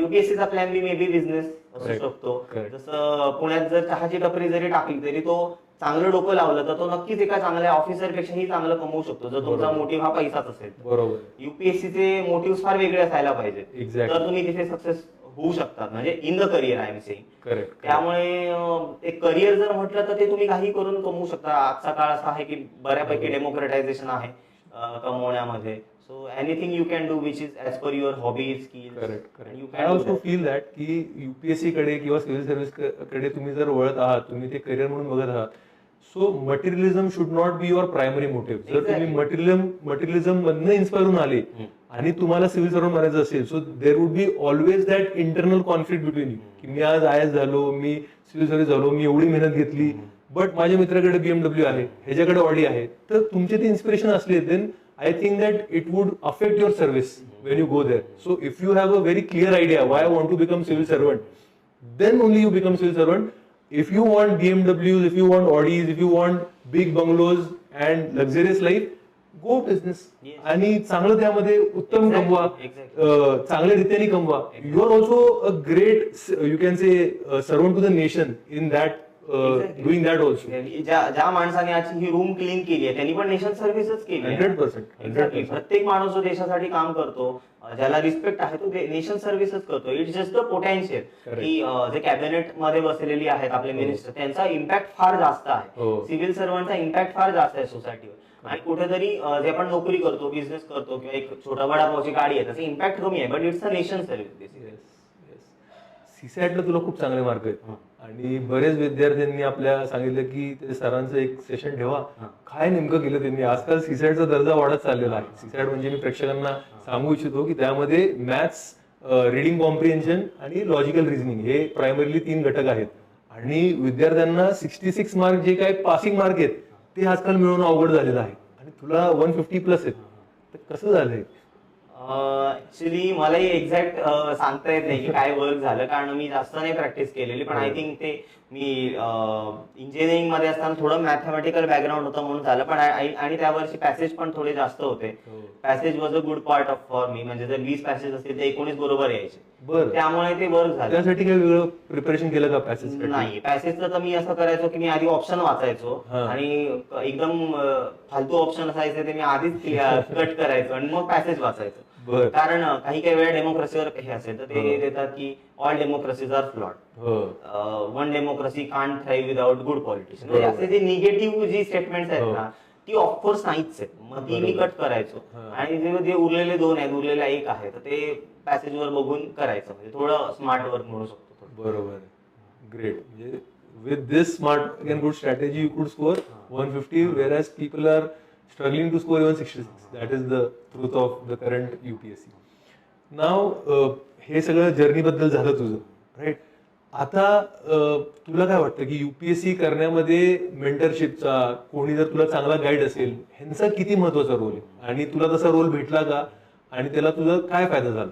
Speaker 1: युपीएससीचा plan B may be business असू शकतो. जसं पुण्यात जर चहाची टपरी जरी टाकली तरी तो चांगलं डोकं लावलं तर तो नक्कीच एका चांगल्या ऑफिसर पेक्षाही चांगलं कमवू शकतो जर तुमचा मोटिव्ह हा पैसाच असेल.
Speaker 2: बरोबर.
Speaker 1: युपीएससीचे मोटिव्ह फार वेगळे असायला पाहिजेत तर तुम्ही तिथे सक्सेस होऊ शकतात म्हणजे in the career I am saying.
Speaker 2: Correct.
Speaker 1: त्यामुळे एक करिअर जर म्हटलं तर ते तुम्ही काही करून कमवू शकता. आजचा काळ असा आहे की बऱ्यापैकी डेमोक्रेटायझेशन आहे कमवण्यामध्ये. So anything you can do which is as per your hobbies, skills.
Speaker 2: Correct.
Speaker 1: You
Speaker 2: I
Speaker 1: can
Speaker 2: also feel that की युपीएससी कडे किंवा सिव्हिल सर्व्हिस कडे तुम्ही जर वळत आहात, तुम्ही ते करिअर म्हणून बघत आहात, so materialism should not be your primary motive. जर तुम्ही मटेरियलिझम मधनं इन्स्पायर होऊन आले आणि तुम्हाला सिव्हिल सर्व्हंट बनायचं असेल so there would be always that internal conflict between you की मी आज आय एस झालो, मी सिव्हिल सर्व्हिस झालो, मी एवढी मेहनत घेतली बट माझ्या मित्राकडे बीएमडब्ल्यू आहे, ह्याच्याकडे ऑडी आहे. तर तुमचे ते इन्स्पिरेशन असले then I think that it would affect your service when you go there. So if you have a very clear idea why I want to become civil servant, then only you become civil servant. If you want BMWs, if you want Audis, if you want big bungalows and luxurious life, go business. आणि चांगलं त्यामध्ये उत्तम कमवा, चांगल्या रीतीने कमवा. You are also a great, you can say, servant to the nation in that. Doing that also.
Speaker 1: ज्या माणसाने आजची ही रूम क्लीन केली आहे त्यांनी पण नेशन सर्व्हिसच केली आहे.
Speaker 2: 100%.
Speaker 1: प्रत्येक माणूस जो देशासाठी काम करतो ज्याला रिस्पेक्ट आहे तो नेशन सर्व्हिसच करतो. इट्स जस्ट द पोटेन्शियल की जे कॅबिनेट मध्ये बसलेली आहेत आपले मिनिस्टर त्यांचा इम्पॅक्ट फार जास्त आहे. सिव्हिल सर्व्हंटचा इम्पॅक्ट फार जास्त आहे सोसायटीवर. आणि कुठेतरी जे आपण नोकरी करतो, बिझनेस करतो किंवा एक छोटा वडापावची गाडी आहे त्याचा इम्पॅक्ट कमी आहे but it's a nation service.
Speaker 2: सीसॅटला तुला खूप चांगले मार्क आहेत आणि बरेच विद्यार्थ्यांनी आपल्या सांगितलं की ते सरांचं एक सेशन ठेवा. काय नेमकं केलं त्यांनी? आजकाल सीसॅटचा दर्जा वाढत चाललेला आहे. सीसॅट म्हणजे मी प्रेक्षकांना सांगू इच्छितो की त्यामध्ये मॅथ्स, रिडिंग कॉम्प्रिहेन्शन आणि लॉजिकल रिझनिंग हे प्रायमरीली 3 घटक आहेत. आणि विद्यार्थ्यांना 66 मार्क जे काही पासिंग मार्क आहेत ते आजकाल मिळवणं अवघड झालेलं आहे आणि तुला 150+ आहेत. तर कसं झालंय?
Speaker 1: ऍक्च्युली मलाही एक्झॅक्ट सांगता येत नाही की काय वर्क झालं कारण मी जास्त नाही प्रॅक्टिस केलेली. पण आय थिंक ते मी इंजिनिअरिंग मध्ये असताना थोडं मॅथमॅटिकल बॅकग्राऊंड होतं म्हणून झालं. पण आणि त्या वर्षी पॅसेज पण थोडे जास्त होते. Passage was a good part of for me. म्हणजे जर 20 पॅसेज असतील तर 19 बरोबर यायचे. त्यामुळे ते वर्क झालं.
Speaker 2: त्यासाठी काही वेगळं प्रिपरेशन केलं का पॅसेज?
Speaker 1: नाही, पॅसेजचं तर मी असं करायचो की मी आधी ऑप्शन वाचायचो आणि एकदम फालतू ऑप्शन असायचे ते मी आधीच कट करायचो आणि मग पॅसेज वाचायचो. कारण काही वेळा डेमोक्रेसीवर हे असेल तर ते देतात की all democracies are flawed, one democracy can't thrive without good politician. म्हणजे असे जे निगेटिव्ह जी स्टेटमेंट्स आहेत ना ती ऑफकोर्स नाहीच आहेत. मग ती मी कट करायचो आणि जे उरलेले 2 आहेत, उरलेला 1 आहे तर ते पॅसेजवर बघून करायचं. म्हणजे थोडं स्मार्ट वर्क म्हणू शकतो.
Speaker 2: बरोबर, ग्रेट. म्हणजे with this smart and good strategy, you could score 150, whereas people are struggling to score even 66. That is the truth of the current UPSC. नाव हे सगळं जर्नी बद्दल झालं तुझं, राईट. आता तुला काय वाटतं की युपीएससी करण्यामध्ये मेंटरशिपचा, कोणी जर तुला चांगला गाईड असेल, ह्यांचा किती महत्वाचा रोल आहे, आणि तुला तसा रोल भेटला का, आणि त्याला तुझा काय फायदा झाला?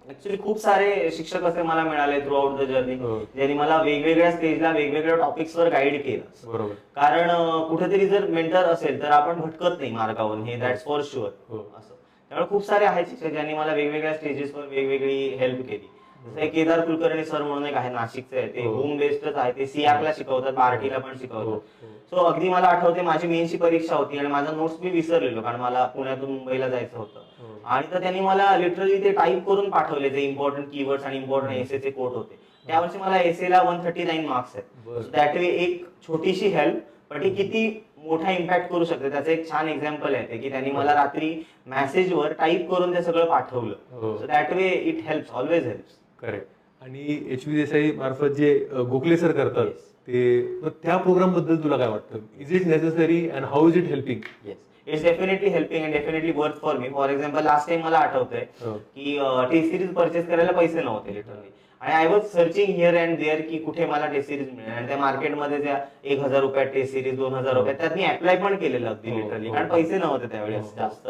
Speaker 1: ऍक्च्युली खूप सारे शिक्षक असे मला मिळाले थ्रू आउट द जर्नी, ज्यांनी मला वेगवेगळ्या स्टेजला वेगवेगळ्या टॉपिक्सवर गाईड केलं.
Speaker 2: बरोबर.
Speaker 1: कारण कुठेतरी जर मेंटर असेल तर आपण भटकत नाही मार्गावरून, हे दॅट्स फॉर शुअर. असं त्यामुळे खूप सारे आहेत शिक्षक ज्यांनी मला वेगवेगळ्या स्टेजेसवर वेगवेगळी हेल्प केली. जसं केदार कुलकर्णी सर म्हणून एक आहे, नाशिकचे आहे, ते होम बेस्डच आहे, ते सियाकला शिकवतात, बार्टीला पण शिकवतात. सो अगदी मला आठवते माझी मेन्सची परीक्षा होती आणि माझा नोट्स मी विसरलेलो, कारण मला पुण्यातून मुंबईला जायचं होतं. आणि तर त्यांनी मला लिटरली ते टाईप करून पाठवले, जे इम्पॉर्टंट कीवर्ड्स आणि इम्पॉर्टंट एसेचे कोट होते. त्यावर्षी मला एसेला 139 मार्क्स आहेत. दॅट वे एक छोटीशी हेल्प, पण ती किती मोठा इम्पॅक्ट करू शकते त्याचं एक छान एक्झाम्पल आहे की त्यांनी मला रात्री मेसेजवर टाईप करून ते सगळं पाठवलं. So that way it helps, always helps.
Speaker 2: Correct. आणि एच.व्ही. देसाई मार्फत जे गोखले सर करतात, ते त्या प्रोग्राम बद्दल तुला काय वाटतं? Is it necessary and how is it helping?
Speaker 1: Yes, it's definitely helping and definitely worth for me. For example last time मला आठवतंय की टेस्ट सिरीज परचेस करायला पैसे नव्हते लिटरली, आणि I was searching here and there की कुठे मला टेस्ट सिरीज मिळेल. आणि त्या मार्केटमध्ये त्या 1,000 रुपयात टेस्ट सिरीज, 2,000 रुपयात, त्यात मी अप्लाय पण केलेलं अगदी लिटरली, कारण पैसे नव्हते त्यावेळेस जास्त.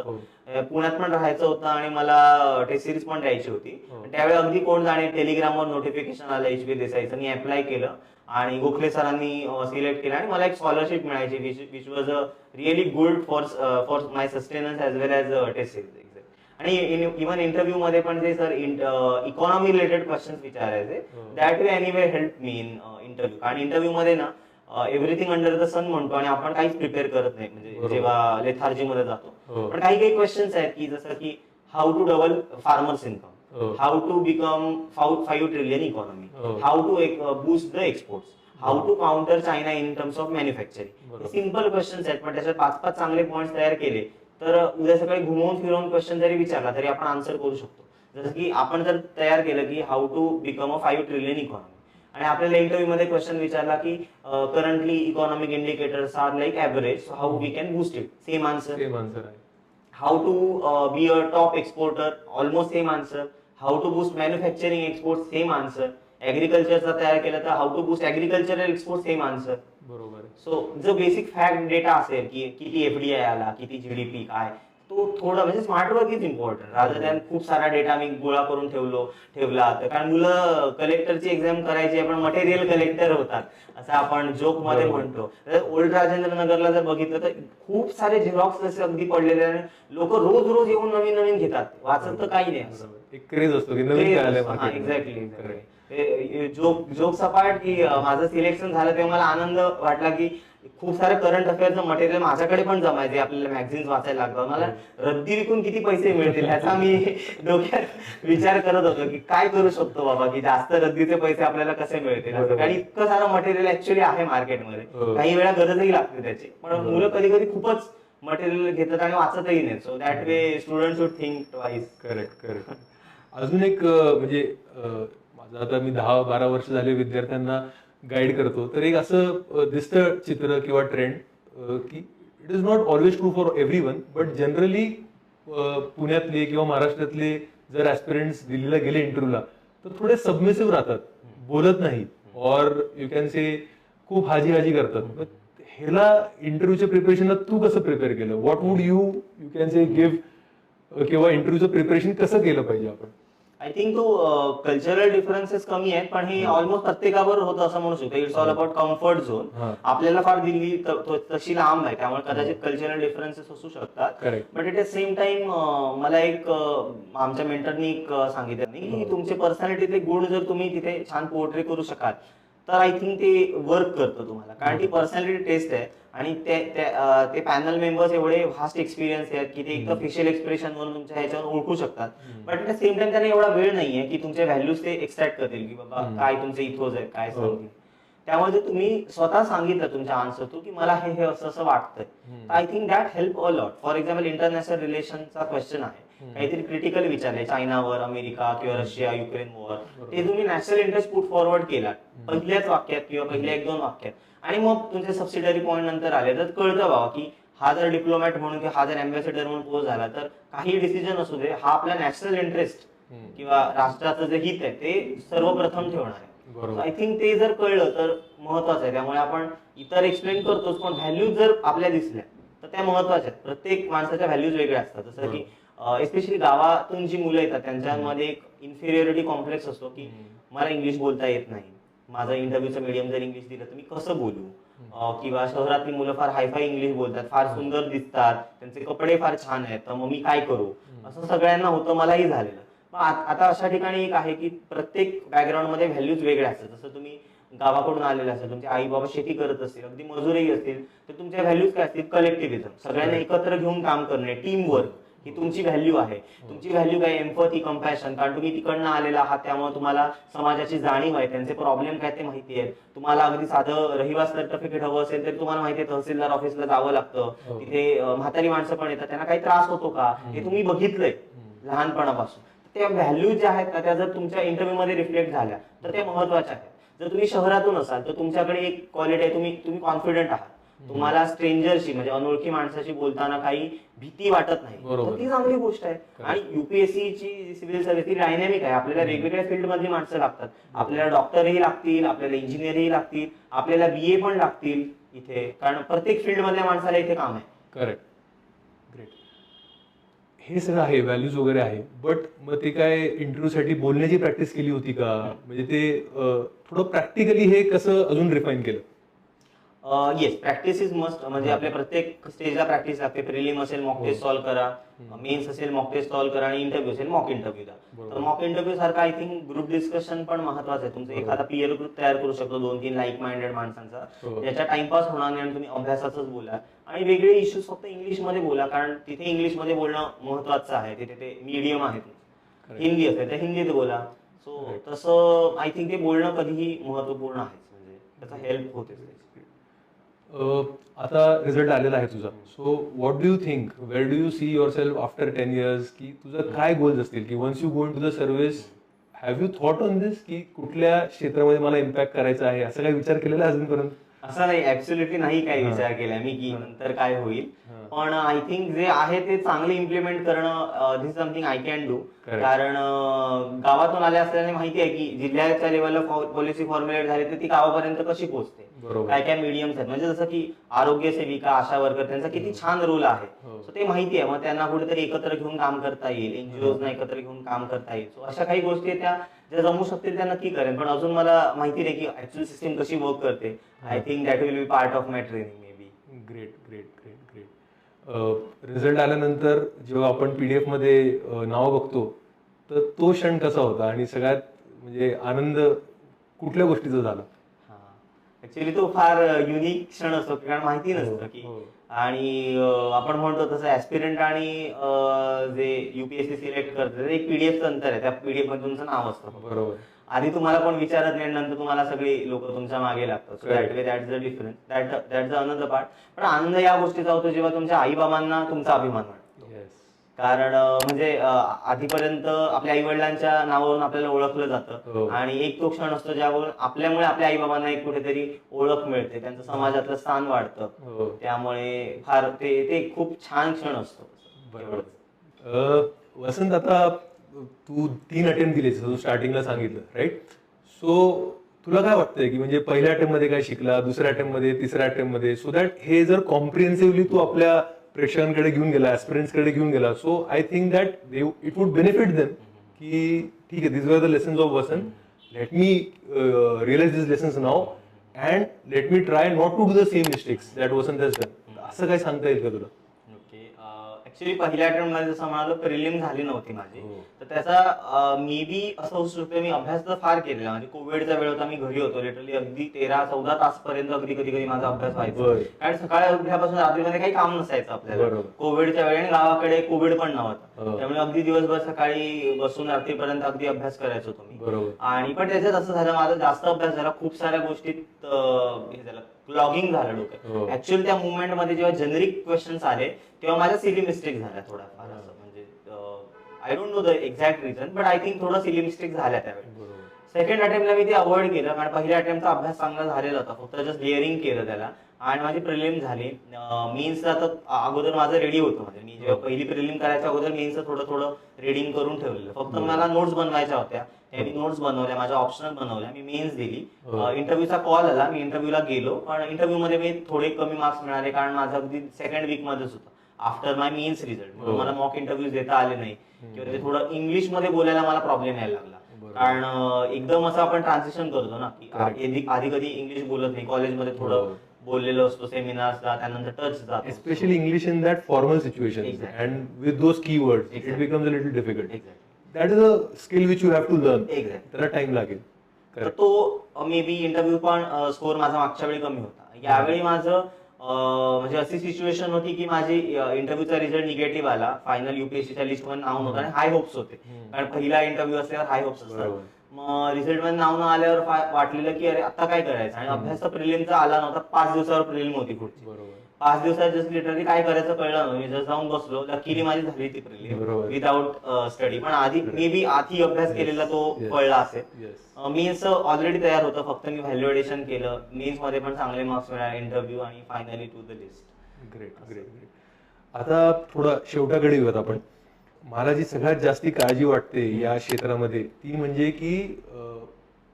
Speaker 1: पुण्यात पण राहायचं होतं आणि मला टेस्ट सिरीज पण द्यायची होती. त्यावेळी अगदी कोण जाणे, टेलिग्रामवर नोटिफिकेशन आलं एच.व्ही. देसाईचं, मी अप्लाय केलं आणि गोखले सरांनी सिलेक्ट केलं आणि मला एक स्कॉलरशिप मिळायची, which was a really good for my sustenance as well as test series. आणि इव्हन इंटरव्ह्यू मध्ये पण जे सर इकॉनॉमी रिलेटेड क्वेश्चन्स विचारायचे, that way anyway help me in interview. कारण इंटरव्ह्यू मध्ये ना एव्हरीथिंग अंडर द सन म्हणतो आणि आपण काहीच प्रिपेअर करत नाही, म्हणजे जेव्हा लेथार्जी मध्ये जातो. पण काही काही क्वेश्चन्स आहेत की जसं की how to double farmers income, how to become 5 trillion economy, how to boost the exports, how to counter China in terms of manufacturing. Simple questions आहेत, पण त्याच्यात 5-5 चांगले पॉईंट्स तयार केले तर उद्या सकाळी घुमवून फिरवून क्वेश्चन जरी विचारला तरी आपण आन्सर करू शकतो. जसं की आपण जर तयार केलं की how to become a 5 trillion economy, आणि आपल्याला इंटरव्ह्यू मध्ये क्वेश्चन विचारला की currently economic indicators are like average, so how we can boost it, same answer आहे. How to be a top exporter, almost same answer. How to boost manufacturing export, same answer. ऍग्रिकल्चरचा तयार केला तर how to boost agricultural export, same answer.
Speaker 2: बरोबर.
Speaker 1: सो जो बेसिक फॅक्ट डेटा असेल की किती एफडीआय आला, किती जीडीपी, काय, तो थोडा म्हणजे smart work is important rather than खूप सारा डेटा मी गोळा करून ठेवला. कारण मुलं कलेक्टरची एक्झाम करायची पण मटेरियल कलेक्टर होतात असं आपण जोक मध्ये म्हणतो. ओल्ड राजेंद्र नगरला जर बघितलं तर खूप सारे झेरॉक्स असे अगदी पडलेले आणि लोक रोज रोज येऊन नवीन नवीन घेतात, वाचत तर काही नाही.
Speaker 2: एक क्रेज असतो की नवीन काय आलंय.
Speaker 1: एक्झॅक्टली. जोक सपाट की माझं सिलेक्शन झालं तेव्हा मला आनंद वाटला की खूप सारे करंट अफेअरचं मटेरियल माझ्याकडे पण जमायचे, आपल्याला मॅगझिन्स वाचायला लागतं. मला रद्दी विकून किती पैसे मिळतील ह्याचा मी डोक्यात विचार करत होतो की काय करू शकतो बाबा की जास्त रद्दीचे पैसे आपल्याला कसे मिळतील. कारण इतकं सारं मटेरियल ऍक्च्युअली आहे मार्केटमध्ये, काही वेळा गरजही लागते त्याची, पण मुलं कधी कधी खूपच मटेरियल घेतात आणि वाचतही नाही. So that way student should think twice.
Speaker 2: Correct. अजून एक म्हणजे माझं आता मी 10-12 वर्ष झाले विद्यार्थ्यांना गाईड करतो, तर एक असं दिसतं चित्र किंवा ट्रेंड की it is not always true for everyone, but generally पुण्यातले किंवा महाराष्ट्रातले जर ऍस्पिरंट्स दिल्लीला गेले इंटरव्ह्यूला तर थोडे सबमिसिव्ह राहतात, बोलत नाही, और यू कॅन से खूप हाजी करतात. ह्याला इंटरव्ह्यूच्या प्रिपरेशनला तू कसं प्रिपेअर केलं? What would you can say give, किंवा इंटरव्ह्यूचं प्रिपरेशन कसं केलं पाहिजे आपण?
Speaker 1: आय थिंक तो कल्चरल डिफरन्सेस कमी आहेत, पण हे ऑलमोस्ट प्रत्येकावर होतं असं म्हणू शकतो. It's all about comfort zone. आपल्याला फार दिल्ली तशी लांब आहे, त्यामुळे कदाचित कल्चरल डिफरन्सेस असू शकतात. But at the same time मला एक आमच्या मेंटरनी सांगितलं की तुमचे पर्सनॅलिटीतले गुण जर तुम्ही तिथे छान पोर्ट्रे करू शकाल तर आय थिंक ते वर्क करतं तुम्हाला, कारण ती पर्सनॅलिटी टेस्ट आहे आणि ते पॅनल मेंबर्स एवढे व्हास्ट एक्सपिरियन्स आहेत की ते एक फेशियल एक्सप्रेशन वरून तुमच्या ह्याच्यावर ओळखू शकतात. But at the same time त्यांना एवढा वेळ नाहीये की तुमचे व्हॅल्यूज ते एक्स्ट्रॅक्ट करतील की बाबा काय तुमचे इथोज आहेत, काय सांगतील. त्यामुळे जर तुम्ही स्वतः सांगितलं तुमच्या आन्सर तो की मला हे असं असं वाटतंय, I think that help a lot. For example international रिलेशनचा क्वेश्चन आहे काहीतरी क्रिटिकल विचारले चायनावर, अमेरिका किंवा रशिया, युक्रेन वॉर, ते तुम्ही नॅशनल इंटरेस्ट पुट फॉरवर्ड केला पहिल्याच वाक्यात किंवा पहिल्या 1-2 वाक्यात, आणि मग तुमचे सबसिडरी पॉईंट नंतर आले, तर कळतं बाबा की हा जर डिप्लोमॅट म्हणून किंवा हा जर अँबॅसेडर म्हणून पोस्ट झाला तर काही डिसिजन असू दे, हा आपला नॅशनल इंटरेस्ट किंवा राष्ट्राचं जे हित आहे ते सर्वप्रथम ठेवणार आहे. आय थिंक ते जर कळलं तर महत्वाचं आहे. त्यामुळे आपण इतर एक्सप्लेन करतोच, पण व्हॅल्यूज जर आपल्या दिसल्या तर त्या महत्वाच्या आहेत. प्रत्येक माणसाच्या व्हॅल्यूज वेगळ्या असतात. जसं की एस्पेशली गावातून जी मुलं येतात त्यांच्यामध्ये एक इन्फिरियरिटी कॉम्प्लेक्स असतो की मला इंग्लिश बोलता येत नाही, माझं इंटरव्ह्यूचं मीडियम जर इंग्लिश दिलं तर मी कसं बोलू, किंवा शहरातली मुलं फार हायफाय इंग्लिश बोलतात, फार सुंदर दिसतात, त्यांचे कपडे फार छान आहेत, तर मग मी काय करू, असं सगळ्यांना होतं, मलाही झालेलं. आता अशा ठिकाणी एक आहे की प्रत्येक बॅकग्राऊंड मध्ये व्हॅल्यूज वेगळ्या असतात. जसं तुम्ही गावाकडून आलेले असेल, तुमचे आई बाबा शेती करत असतील, अगदी मजुरही असतील, तर तुमच्या व्हॅल्यूज काय असतील, कलेक्टिव्हिझम, सगळ्यांना एकत्र घेऊन काम करणे, टीम वर्क, ही तुमची व्हॅल्यू आहे. तुमची व्हॅल्यू काय, एम्पॅथी, कंपॅशन, कारण तुम्ही तिकडनं आलेला आहात, त्यामुळे तुम्हाला समाजाची जाणीव आहे, त्यांचे प्रॉब्लेम काय ते माहिती आहे. तुम्हाला अगदी साधं रहिवास सर्टिफिकेट हवं असेल तर तुम्हाला माहिती आहे तहसीलदार ऑफिसला जावं लागतं, तिथे म्हातारी माणसं पण येतात, त्यांना काही त्रास होतो का हे तुम्ही बघितलंय लहानपणापासून. त्या व्हॅल्यूज ज्या आहेत ना त्या जर तुमच्या इंटरव्ह्यू मध्ये रिफ्लेक्ट झाल्या तर त्या महत्वाच्या आहेत. जर तुम्ही शहरातून असाल तर तुमच्याकडे एक क्वालिटी आहे, तुम्ही कॉन्फिडंट आहात, तुम्हाला स्ट्रेंजरशी म्हणजे अनोळखी माणसाशी बोलताना काही भीती वाटत नाही, तर ती चांगली गोष्ट आहे. आणि युपीएससी ची सिव्हिल सर्व्हिस ही डायनॅमिक आहे. आपल्याला वेगवेगळ्या फील्ड मधली माणसं लागतात. आपल्याला डॉक्टरही लागतील, आपल्याला इंजिनियरही लागतील, आपल्याला बीए पण लागतील इथे, कारण प्रत्येक फील्ड मधल्या माणसाला इथे काम आहे.
Speaker 2: Correct, great. हे सगळं आहे, व्हॅल्यूज वगैरे आहे, बट मग ते काय इंटरव्ह्यू साठी बोलण्याची प्रॅक्टिस केली होती का? म्हणजे ते थोडं प्रॅक्टिकली हे कसं अजून रिफाईन केलं?
Speaker 1: Yes, practice is must. म्हणजे आपल्या प्रत्येक स्टेजला प्रॅक्टिस लागते. प्रिलिम असेल मॉक टेस्ट सॉल्व्ह करा, मेन्स असेल मॉक टेस्ट सॉल्व्ह करा, आणि इंटरव्ह्यू असेल मॉक इंटरव्ह्यू द्या. तर मॉक इंटरव्ह्यू सारखा आय थिंक ग्रुप डिस्कशन पण महत्वाचं आहे. तुमचं एखादा पीअर ग्रुप तयार करू शकतो 2-3 लाईक माइंडेड माणसांचा, ज्याच्या टाइमपास होणार नाही आणि तुम्ही अभ्यासाचंच बोला. आणि वेगळे इश्यूज फक्त इंग्लिशमध्ये बोला, कारण तिथे इंग्लिशमध्ये बोलणं महत्वाचं आहे. तिथे ते मीडियम आहे. हिंदी असेल तर हिंदीत बोला. सो तसं आय थिंक ते बोलणं कधीही महत्वपूर्ण आहे, म्हणजे त्याचा हेल्प होते.
Speaker 2: आता रिझल्ट आलेला आहे तुझा, so what do you think, where do you see yourself after 10 years, की तुझं काय गोल्स असतील, की once you go in to the service, have you thought on this, की कुठल्या क्षेत्रामध्ये मला इम्पॅक्ट करायचा आहे, असं काही विचार केलेला अजूनपर्यंत?
Speaker 1: असं नाही, ऍब्सोल्युटली नाही काही विचार केला मी की नंतर काय होईल, पण आय थिंक जे आहे ते चांगले इम्प्लिमेंट करणं, दिस समथिंग आय कॅन डू. कारण गावातून आले असल्याने माहिती आहे की जिल्ह्याच्या लेवलला पॉलिसी फॉर्म्युलेट झाली तर ती गावापर्यंत कशी पोहोचते, काय काय मीडियम्स आहेत. म्हणजे जसं की आरोग्य सेविका, आशा वर्कर, त्यांचा किती छान रोल आहे, सो ते माहिती आहे. मग त्यांना कुठेतरी एकत्र घेऊन काम करता येईल, एनजीओजना एकत्र घेऊन काम करता येईल. सो अशा काही गोष्टी त्या ज्या जमू शकतील त्या नक्की करेन, पण अजून मला माहिती नाही की ऍक्च्युअल सिस्टीम कशी वर्क करते. I think that will be part of my training may be.
Speaker 2: Great great great great. Result आल्यानंतर जेव्हा आपण पीडीएफ मध्ये नाव बघतो तर तो क्षण कसा होता, आणि सगळ्यात म्हणजे आनंद कुठल्या गोष्टीचा झाला?
Speaker 1: ऍक्च्युअली तो फार युनिक क्षण असतो, कारण माहिती नसतं की, आणि आपण म्हणतो तसं ऍस्पिरंट आणि जे युपीएससी सिलेक्ट करतं एक पीडीएफचं अंतर आहे. त्या पीडीएफ मध्ये तुमचं नाव असतं,
Speaker 2: बरोबर.
Speaker 1: आधी तुम्हाला कोण विचारत नाही, नंतर तुम्हाला सगळी लोक तुमच्या मागे लागतात. So that way that is the difference, that the another part. पण आनंद या गोष्टीचा होतो जेव्हा तुमच्या आई बाबांना तुमचा अभिमान वाटतो. कारण म्हणजे आधीपर्यंत आपल्या आई वडिलांच्या नावावरून आपल्याला ओळखलं जातं, आणि एक तो क्षण असतो ज्यावरून आपल्यामुळे आपल्या आई बाबांना एक कुठेतरी ओळख मिळते, त्यांचं समाजातलं स्थान वाढतं. त्यामुळे फार ते खूप छान क्षण असतो.
Speaker 2: बरोबर. वसंत, आता तू 3 अटेम्प्ट दिलेस, तू स्टार्टिंगला सांगितलं, राईट? सो तुला काय वाटतंय की म्हणजे पहिल्या अटेम्प्ट मध्ये काय शिकला, दुसऱ्या अटेम्प्ट मध्ये, तिसऱ्या अटेम्प्ट मध्ये, सो दॅट हे जर कॉम्प्रिहेन्सिव्हली तू आपल्या प्रेक्षकांकडे घेऊन गेला, ऍस्पिरंट्स कडे घेऊन गेला, so I think that it would benefit them की ठीक आहे, this were the lessons of Vasant, let me realise this lessons now and let me try not to do the same mistakes that Vasant has done. असं काय सांगता येईल का तुला?
Speaker 1: ऍक्च्युली पहिल्या अटेम्प्ट मध्ये जसं म्हणालो प्रिलिम झाली नव्हती माझी, तर त्याचा मे बी असं होऊ शकतं मी अभ्यास तर फार केलेला. म्हणजे कोविडचा वेळ होता, मी घरी होतो, लिटरली अगदी 13-14 तासपर्यंत अगदी कधी माझा अभ्यास व्हायचा, कारण सकाळी उठल्यापासून रात्रीमध्ये काही काम नसायचं आपल्याला कोविडच्या वेळी, आणि गावाकडे कोविड पण नव्हता, त्यामुळे अगदी दिवसभर सकाळी बसून रात्रीपर्यंत अगदी अभ्यास करायचो तुम्ही. आणि पण त्याच्यात असं झालं, माझा जास्त अभ्यास झाला, खूप साऱ्या गोष्टीत हे झालं, लॉगिंग झालं डोक्यात. ऍक्च्युअली त्या मुवमेंट मध्ये जेव्हा जेनरिक क्वेश्चन्स आले तेव्हा माझ्या सिली मिस्टेक झाल्या थोड्याफार, असं म्हणजे I don't know the exact reason, but I think थोडं सिली मिस्टेक झाल्या त्यावेळी. सेकंड अटेम्प्टला मी ते अवॉइड केलं, कारण पहिल्या अटेम्प्टचा अभ्यास चांगला झालेला होता, फक्त जस्ट लिअरिंग केलं त्याला आणि माझी प्रिलिम झाली. मेन्सला तर अगोदर माझं रेडी होतं, म्हणजे मी जेव्हा पहिली प्रिलिम करायच्या अगोदर मेन्सचं थोडं थोडं रिडिंग करून ठेवलेलं, फक्त मला नोट्स बनवायच्या होत्या, मी नोट्स बनवल्या, माझ्या ऑप्शनल बनवल्या, मी मेन्स दिली. इंटरव्ह्यूचा कॉल आला, मी इंटरव्ह्यूला गेलो, पण इंटरव्ह्यू मध्ये मी थोडे कमी मार्क्स मिळाले, कारण माझं अगदी सेकंड वीक मध्येच होतं आफ्टर माय मेन्स रिझल्ट, म्हणून मला मॉक इंटरव्ह्यूज देता आले नाही, किंवा ते थोडं इंग्लिश मध्ये बोलायला मला प्रॉब्लेम यायला लागला, कारण एकदम असं आपण ट्रान्झिशन करतो ना, की आधी कधी इंग्लिश बोलत नाही, कॉलेजमध्ये थोडं बोललेलो असतो, सेमिनार्सला, त्यानंतर टच जातो,
Speaker 2: especially English in that formal situation and with those keywords it becomes a little difficult. That is a skill which you have to learn. त्याला टाइम लागेल.
Speaker 1: तर तो मे बी इंटरव्ह्यू पण स्कोर माझा मागच्या वेळी कमी होता. यावेळी माझं म्हणजे अशी सिच्युएशन होती की माझी इंटरव्ह्यूचा रिझल्ट निगेटिव्ह आला, फायनल युपीएससीच्या लिस्ट मध्ये नाव नव्हतं आणि हाय होप्स होते, कारण पहिला इंटरव्ह्यू असल्यावर हाय होप्स असतात. मग रिझल्ट मध्ये नाव न आल्यावर वाटलेलं की अरे आता काय करायचं, आणि अभ्यास तर प्रिलिमचा आला नव्हता, 5 दिवसावर प्रिलिम होती पुढची. 5 दिवसात जस्ट लिटरली काय करायचं कळलं नव्हतं, मी जस्ट जाऊन बसलो, लकीली माझी झाली ती प्रिलिम विदाउट स्टडी, पण आधी मे बी आधी अभ्यास केलेला तो कळला असेल. मेन्स ऑलरेडी तयार होतं, फक्त मी व्हॅल्युएशन केलं, मेन्स मध्ये पण चांगले मार्क्स मिळाले, इंटरव्ह्यू आणि finally to the list.
Speaker 2: Great great great. आता थोडं शेवटाकडे येऊयात आपण. मला जी सगळ्यात जास्ती काळजी वाटते या क्षेत्रामध्ये ती म्हणजे की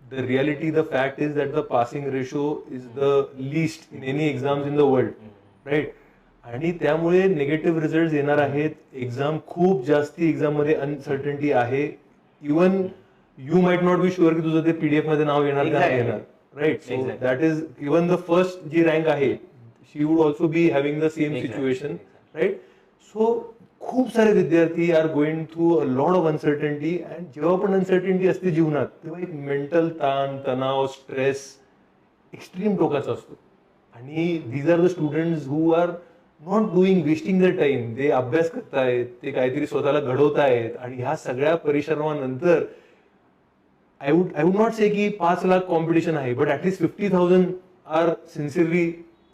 Speaker 2: the reality, the fact is that the passing ratio is the least in any exams in the world, right. आणि त्यामुळे निगेटिव्ह रिझल्ट येणार आहेत, एक्झाम खूप जास्ती एक्झाम मध्ये अनसर्टन्टी आहे. Even you might not be sure की तुझं ते पीडीएफ मध्ये नाव येणार का नाही येणार, right. So that is even the first G rank आहे she would also be having the same situation, right. So खूप सारे विद्यार्थी are going through a lot of uncertainty, and जेव्हा पण अनसर्टन्टी असते जीवनात तेव्हा एक मेंटल ताण, तणाव, स्ट्रेस एक्स्ट्रीम टोकाचा असतो. आणि these are the students who are not doing, wasting the time. ते अभ्यास करतायत, ते काहीतरी स्वतःला घडवतायत, आणि ह्या सगळ्या परिश्रमानंतर आय वुड नॉट से की 5 लाख कॉम्पिटिशन आहे, but at least 50,000 are sincerely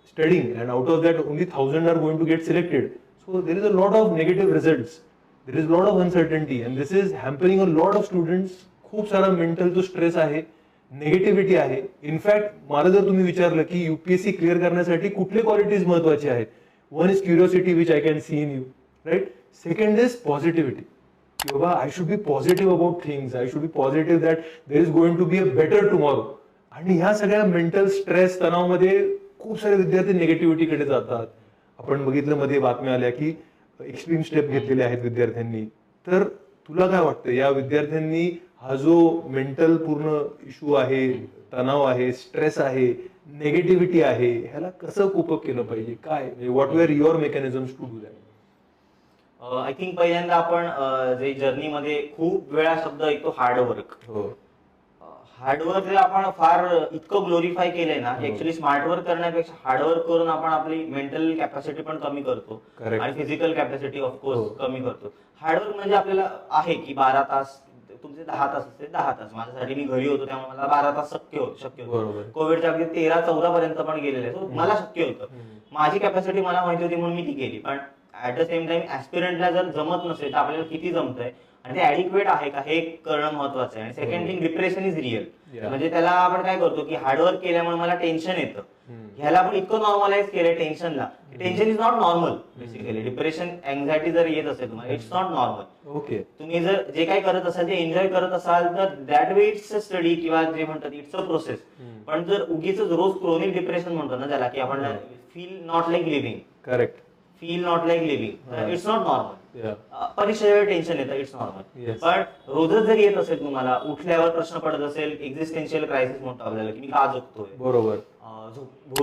Speaker 2: studying, and out of that only 1,000 are going to get selected. So there is a lot of negative results, there is a lot of uncertainty, and this is hampering a lot of students. खूप सारा मेंटल जो स्ट्रेस आहे, नेगेटिव्हिटी आहे. इनफॅक्ट मला जर तुम्ही विचारलं की युपीएससी क्लिअर करण्यासाठी कुठले क्वालिटीज महत्वाचे आहेत, one is curiosity which I can see in you, right. Second is positivity, की बाबा I should be positive about things, I should be positive that there is going to be a better tomorrow. आणि ह्या सगळ्या मेंटल स्ट्रेस, तणावामध्ये खूप सारे विद्यार्थी निगेटिव्हिटीकडे जातात. आपण बघितलं मध्ये बातम्या आल्या की एक्स्ट्रीम स्टेप घेतलेले आहेत विद्यार्थ्यांनी. तर तुला काय वाटतं, या विद्यार्थ्यांनी हा जो मेंटल पूर्ण इश्यू आहे, तणाव आहे, स्ट्रेस आहे, नेगेटिव्हिटी आहे, ह्याला कसं कोपअप केलं पाहिजे, काय what were your mechanisms to do that?
Speaker 1: I think पहिल्यांदा आपण जे जर्नीमध्ये खूप वेळा शब्द ऐकतो हार्डवर्क. हार्डवर्क जर आपण फार इतकं ग्लोरीफाय केलंय ना, ऍक्च्युली स्मार्ट वर्क करण्यापेक्षा हार्डवर्क करून आपण आपली मेंटल कॅपॅसिटी पण कमी करतो आणि फिजिकल कॅपॅसिटी ऑफकोर्स कमी करतो. हार्डवर्क म्हणजे आपल्याला आहे की 12 तास, तुमचे 10 तास असते 10 तास. माझ्यासाठी मी घरी होतो त्यामुळे मला 12 तास शक्य होतं. कोविडच्या अगदी 13-14 पर्यंत पण गेलेले, मला शक्य होतं. माझी कॅपॅसिटी मला माहिती होती म्हणून मी ती केली. पण ऍट द सेम टाइम ऍस्पिरंटला जर जमत नसेल तर आपल्याला किती जमतंय आणि ते ऍडिक्वेट आहे का हे करणं महत्वाचं आहे. आणि second thing, depression is real. म्हणजे त्याला आपण काय करतो की हार्डवर्क केल्यामुळे मला टेन्शन येतं, ह्याला आपण इतकं नॉर्मलाइज केलंय टेन्शनला. Tension is not normal basically. Depression, anxiety जर येत असेल तुम्हाला, इट्स नॉट नॉर्मल.
Speaker 2: ओके.
Speaker 1: तुम्ही जर जे काही करत असाल ते एन्जॉय करत असाल तर that way it's a study किंवा जे म्हणतात इट्स अ प्रोसेस. पण जर उगीच रोज क्रोनिक डिप्रेशन म्हणतो ना ज्याला, की आपण feel not like living,
Speaker 2: correct,
Speaker 1: feel not like living, it's not normal. परीक्षेच्या टेन्शन येतं, इट्स नॉर्मल. पण रोजच जर येत असेल तुम्हाला, उठल्यावर प्रश्न पडत असेल, एक्झिस्टेन्शियल क्रायसिस म्हणतो आपल्याला की मी का जगतोय,
Speaker 2: बरोबर,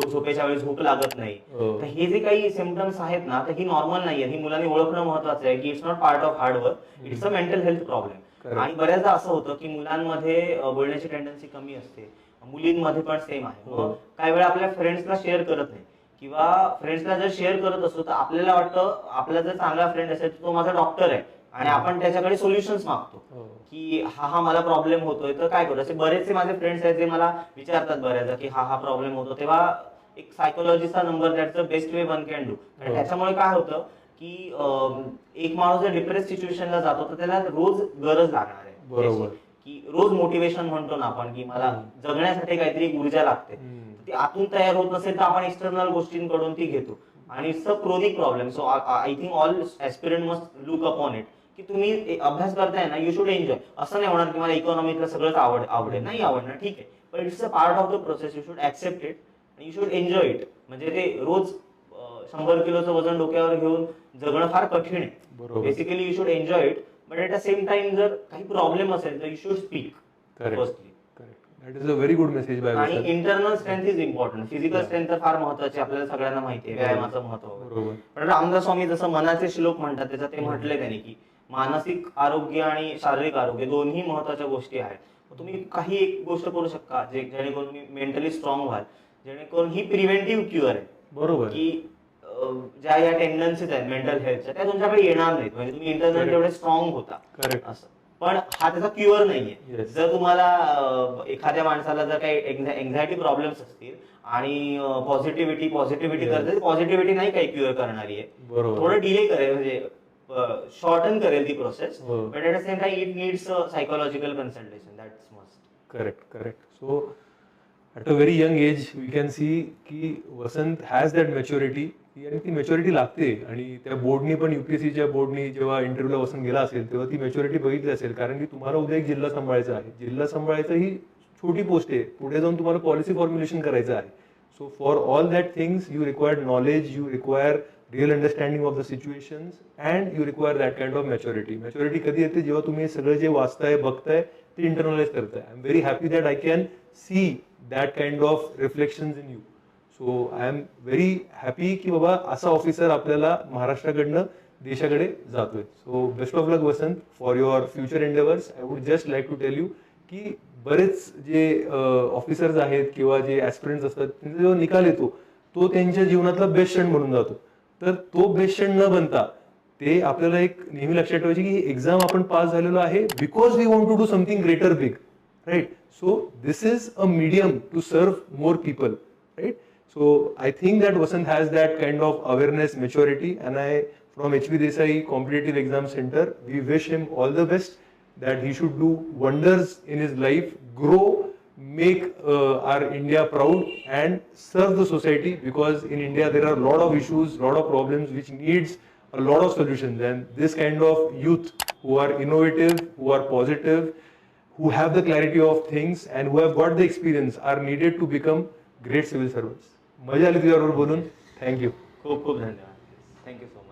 Speaker 1: झोपेच्या वेळेस झोप लागत नाही, तर हे जे काही सिम्पटम्स आहेत ना, तर ही नॉर्मल नाहीये. ही मुलांनी ओळखणं महत्वाचं आहे की it's not part of hard work, it's a mental health problem. आणि बऱ्याचदा असं होतं की मुलांमध्ये बोलण्याची टेंडन्सी कमी असते, मुलींमध्ये पण सेम आहे. मग काही वेळा आपल्या फ्रेंड्सला शेअर करत नाही, किंवा फ्रेंड्सला जर शेअर करत असतो तर आपल्याला वाटतं आपला जर चांगला फ्रेंड असेल तर तो माझा डॉक्टर आहे आणि आपण त्याच्याकडे सोल्युशन्स मागतो की हा मला प्रॉब्लेम होतोय तर काय करू. असे बरेचसे माझे फ्रेंड्स आहेत जे मला विचारतात बऱ्याचदा की हा प्रॉब्लेम होतो, तेव्हा एक सायकोलॉजिस्टचा number, that's the best way one can do. कारण त्याच्यामुळे काय होतं की एक माणूस जर डिप्रेस सिच्युएशनला जातो तर त्याला रोज गरज लागणार आहे
Speaker 2: बरोबर.
Speaker 1: त्याची. की रोज मोटिवेशन म्हणतो ना आपण, की मला जगण्यासाठी काहीतरी एक ऊर्जा लागते, ती आतून तयार होत नसेल तर आपण एक्सटर्नल गोष्टींकडून ती घेतो आणि it's a chronic problem. So I think all aspirant must look upon it, की तुम्ही अभ्यास करताय ना, यू शुड एन्जॉय. असं नाही होणार की मला इकॉनॉमीतलं सगळंच आवडेल, नाही आवडणार, ठीक आहे, पण it's a part of the process. You should accept it आणि यू शुड एन्जॉय इट. म्हणजे ते रोज 100 किलोचं वजन डोक्यावर घेऊन जगणं फार कठीण आहे.
Speaker 2: बरोबर.
Speaker 1: Basically you should enjoy it, but at the same time जर काही प्रॉब्लेम असेल तर you should speak firstly.
Speaker 2: That is a very good message by
Speaker 1: आणि internal strength is important. Physical strength तर फार महत्वाची, आपल्याला सगळ्यांना माहिती आहे व्यायामाचं महत्व.
Speaker 2: बरोबर.
Speaker 1: पण रामदास स्वामी जसं मनाचे श्लोक म्हणतात त्याच्यात ते म्हटले त्यांनी की मानसिक आरोग्य आणि शारीरिक आरोग्य दोन्ही महत्वाच्या गोष्टी आहेत. तुम्ही काही एक गोष्ट करू शकता जेणेकरून तुम्ही मेंटली स्ट्रॉंग व्हाल, जेणेकरून ही प्रिव्हेंटिव्ह क्युअर आहे.
Speaker 2: बरोबर.
Speaker 1: की ज्या या टेंडन्सीज आहेत मेंटल हेल्थच्या त्या तुमच्याकडे येणार नाहीत, म्हणजे तुम्ही इंटरनल तेवढे स्ट्रॉंग होता.
Speaker 2: करेक्ट.
Speaker 1: असं पण हा त्याचा क्युअर नाहीये.
Speaker 2: Yes.
Speaker 1: जर तुम्हाला एखाद्या माणसाला जर काही एन्झायटी प्रॉब्लेम्स असतील आणि पॉझिटिव्हिटी करते, पॉझिटिव्हिटी नाही काही क्युअर करणारी आहे.
Speaker 2: बरोबर.
Speaker 1: थोडं डिले करेल, म्हणजे शॉर्टन करेल ती प्रोसेस,
Speaker 2: हो.
Speaker 1: But at the same time it needs psychological consultation. That's must.
Speaker 2: Correct. So at a very young age we can see की वसंत has that maturity, आणि ती मेच्युरिटी लागते. आणि त्या बोर्डनी पण युपीएससीच्या बोर्डनी जेव्हा इंटरव्ह्यूला वसंत गेला असेल तेव्हा ती मेच्युरिटी बघितली असेल, कारण की तुम्हाला उद्या एक जिल्हा सांभाळायचा आहे. जिल्हा सांभाळायचं ही छोटी पोस्ट आहे, पुढे जाऊन तुम्हाला पॉलिसी फॉर्म्युलेशन करायचं आहे. So for all that things you require knowledge, you require real understanding of the situations and you require that kind of maturity. Maturity कधी येते? जेव्हा तुम्ही सगळं जे वाचताय बघताय ते इंटरनलाइज करताय. I am very happy that I can see that kind of reflections in you. So I am very happy की बाबा असा ऑफिसर आपल्याला महाराष्ट्राकडनं देशाकडे जातोय. So best of luck Vasant for your future endeavours. I would just like to tell you की बरेच जे ऑफिसर्स आहेत किंवा जे ऍस्पिरंट्स असतात त्यांचा जेव्हा निकाल येतो तो त्यांच्या जीवनातला बेस्ट क्षण म्हणून जातो. तर तो बेस्ट क्षण न बनता ते आपल्याला एक नेहमी लक्षात ठेवायचे की ही एक्झाम आपण पास झालेलो आहे because we want to do something greater big, right? So this is a medium to serve more people, right? So I think that Vasant has that kind of awareness, maturity, and from HV Desai Competitive Exam Center, we wish him all the best, that he should do wonders in his life, grow, make our India proud, and serve the society, because in India there are a lot of issues, lot of problems which needs a lot of solutions, and this kind of youth who are innovative, who are positive, who have the clarity of things, and who have got the experience are needed to become great civil servants. मजा आली तुझ्याबरोबर बोलून. थँक्यू.
Speaker 1: खूप खूप धन्यवाद. Thank you so much.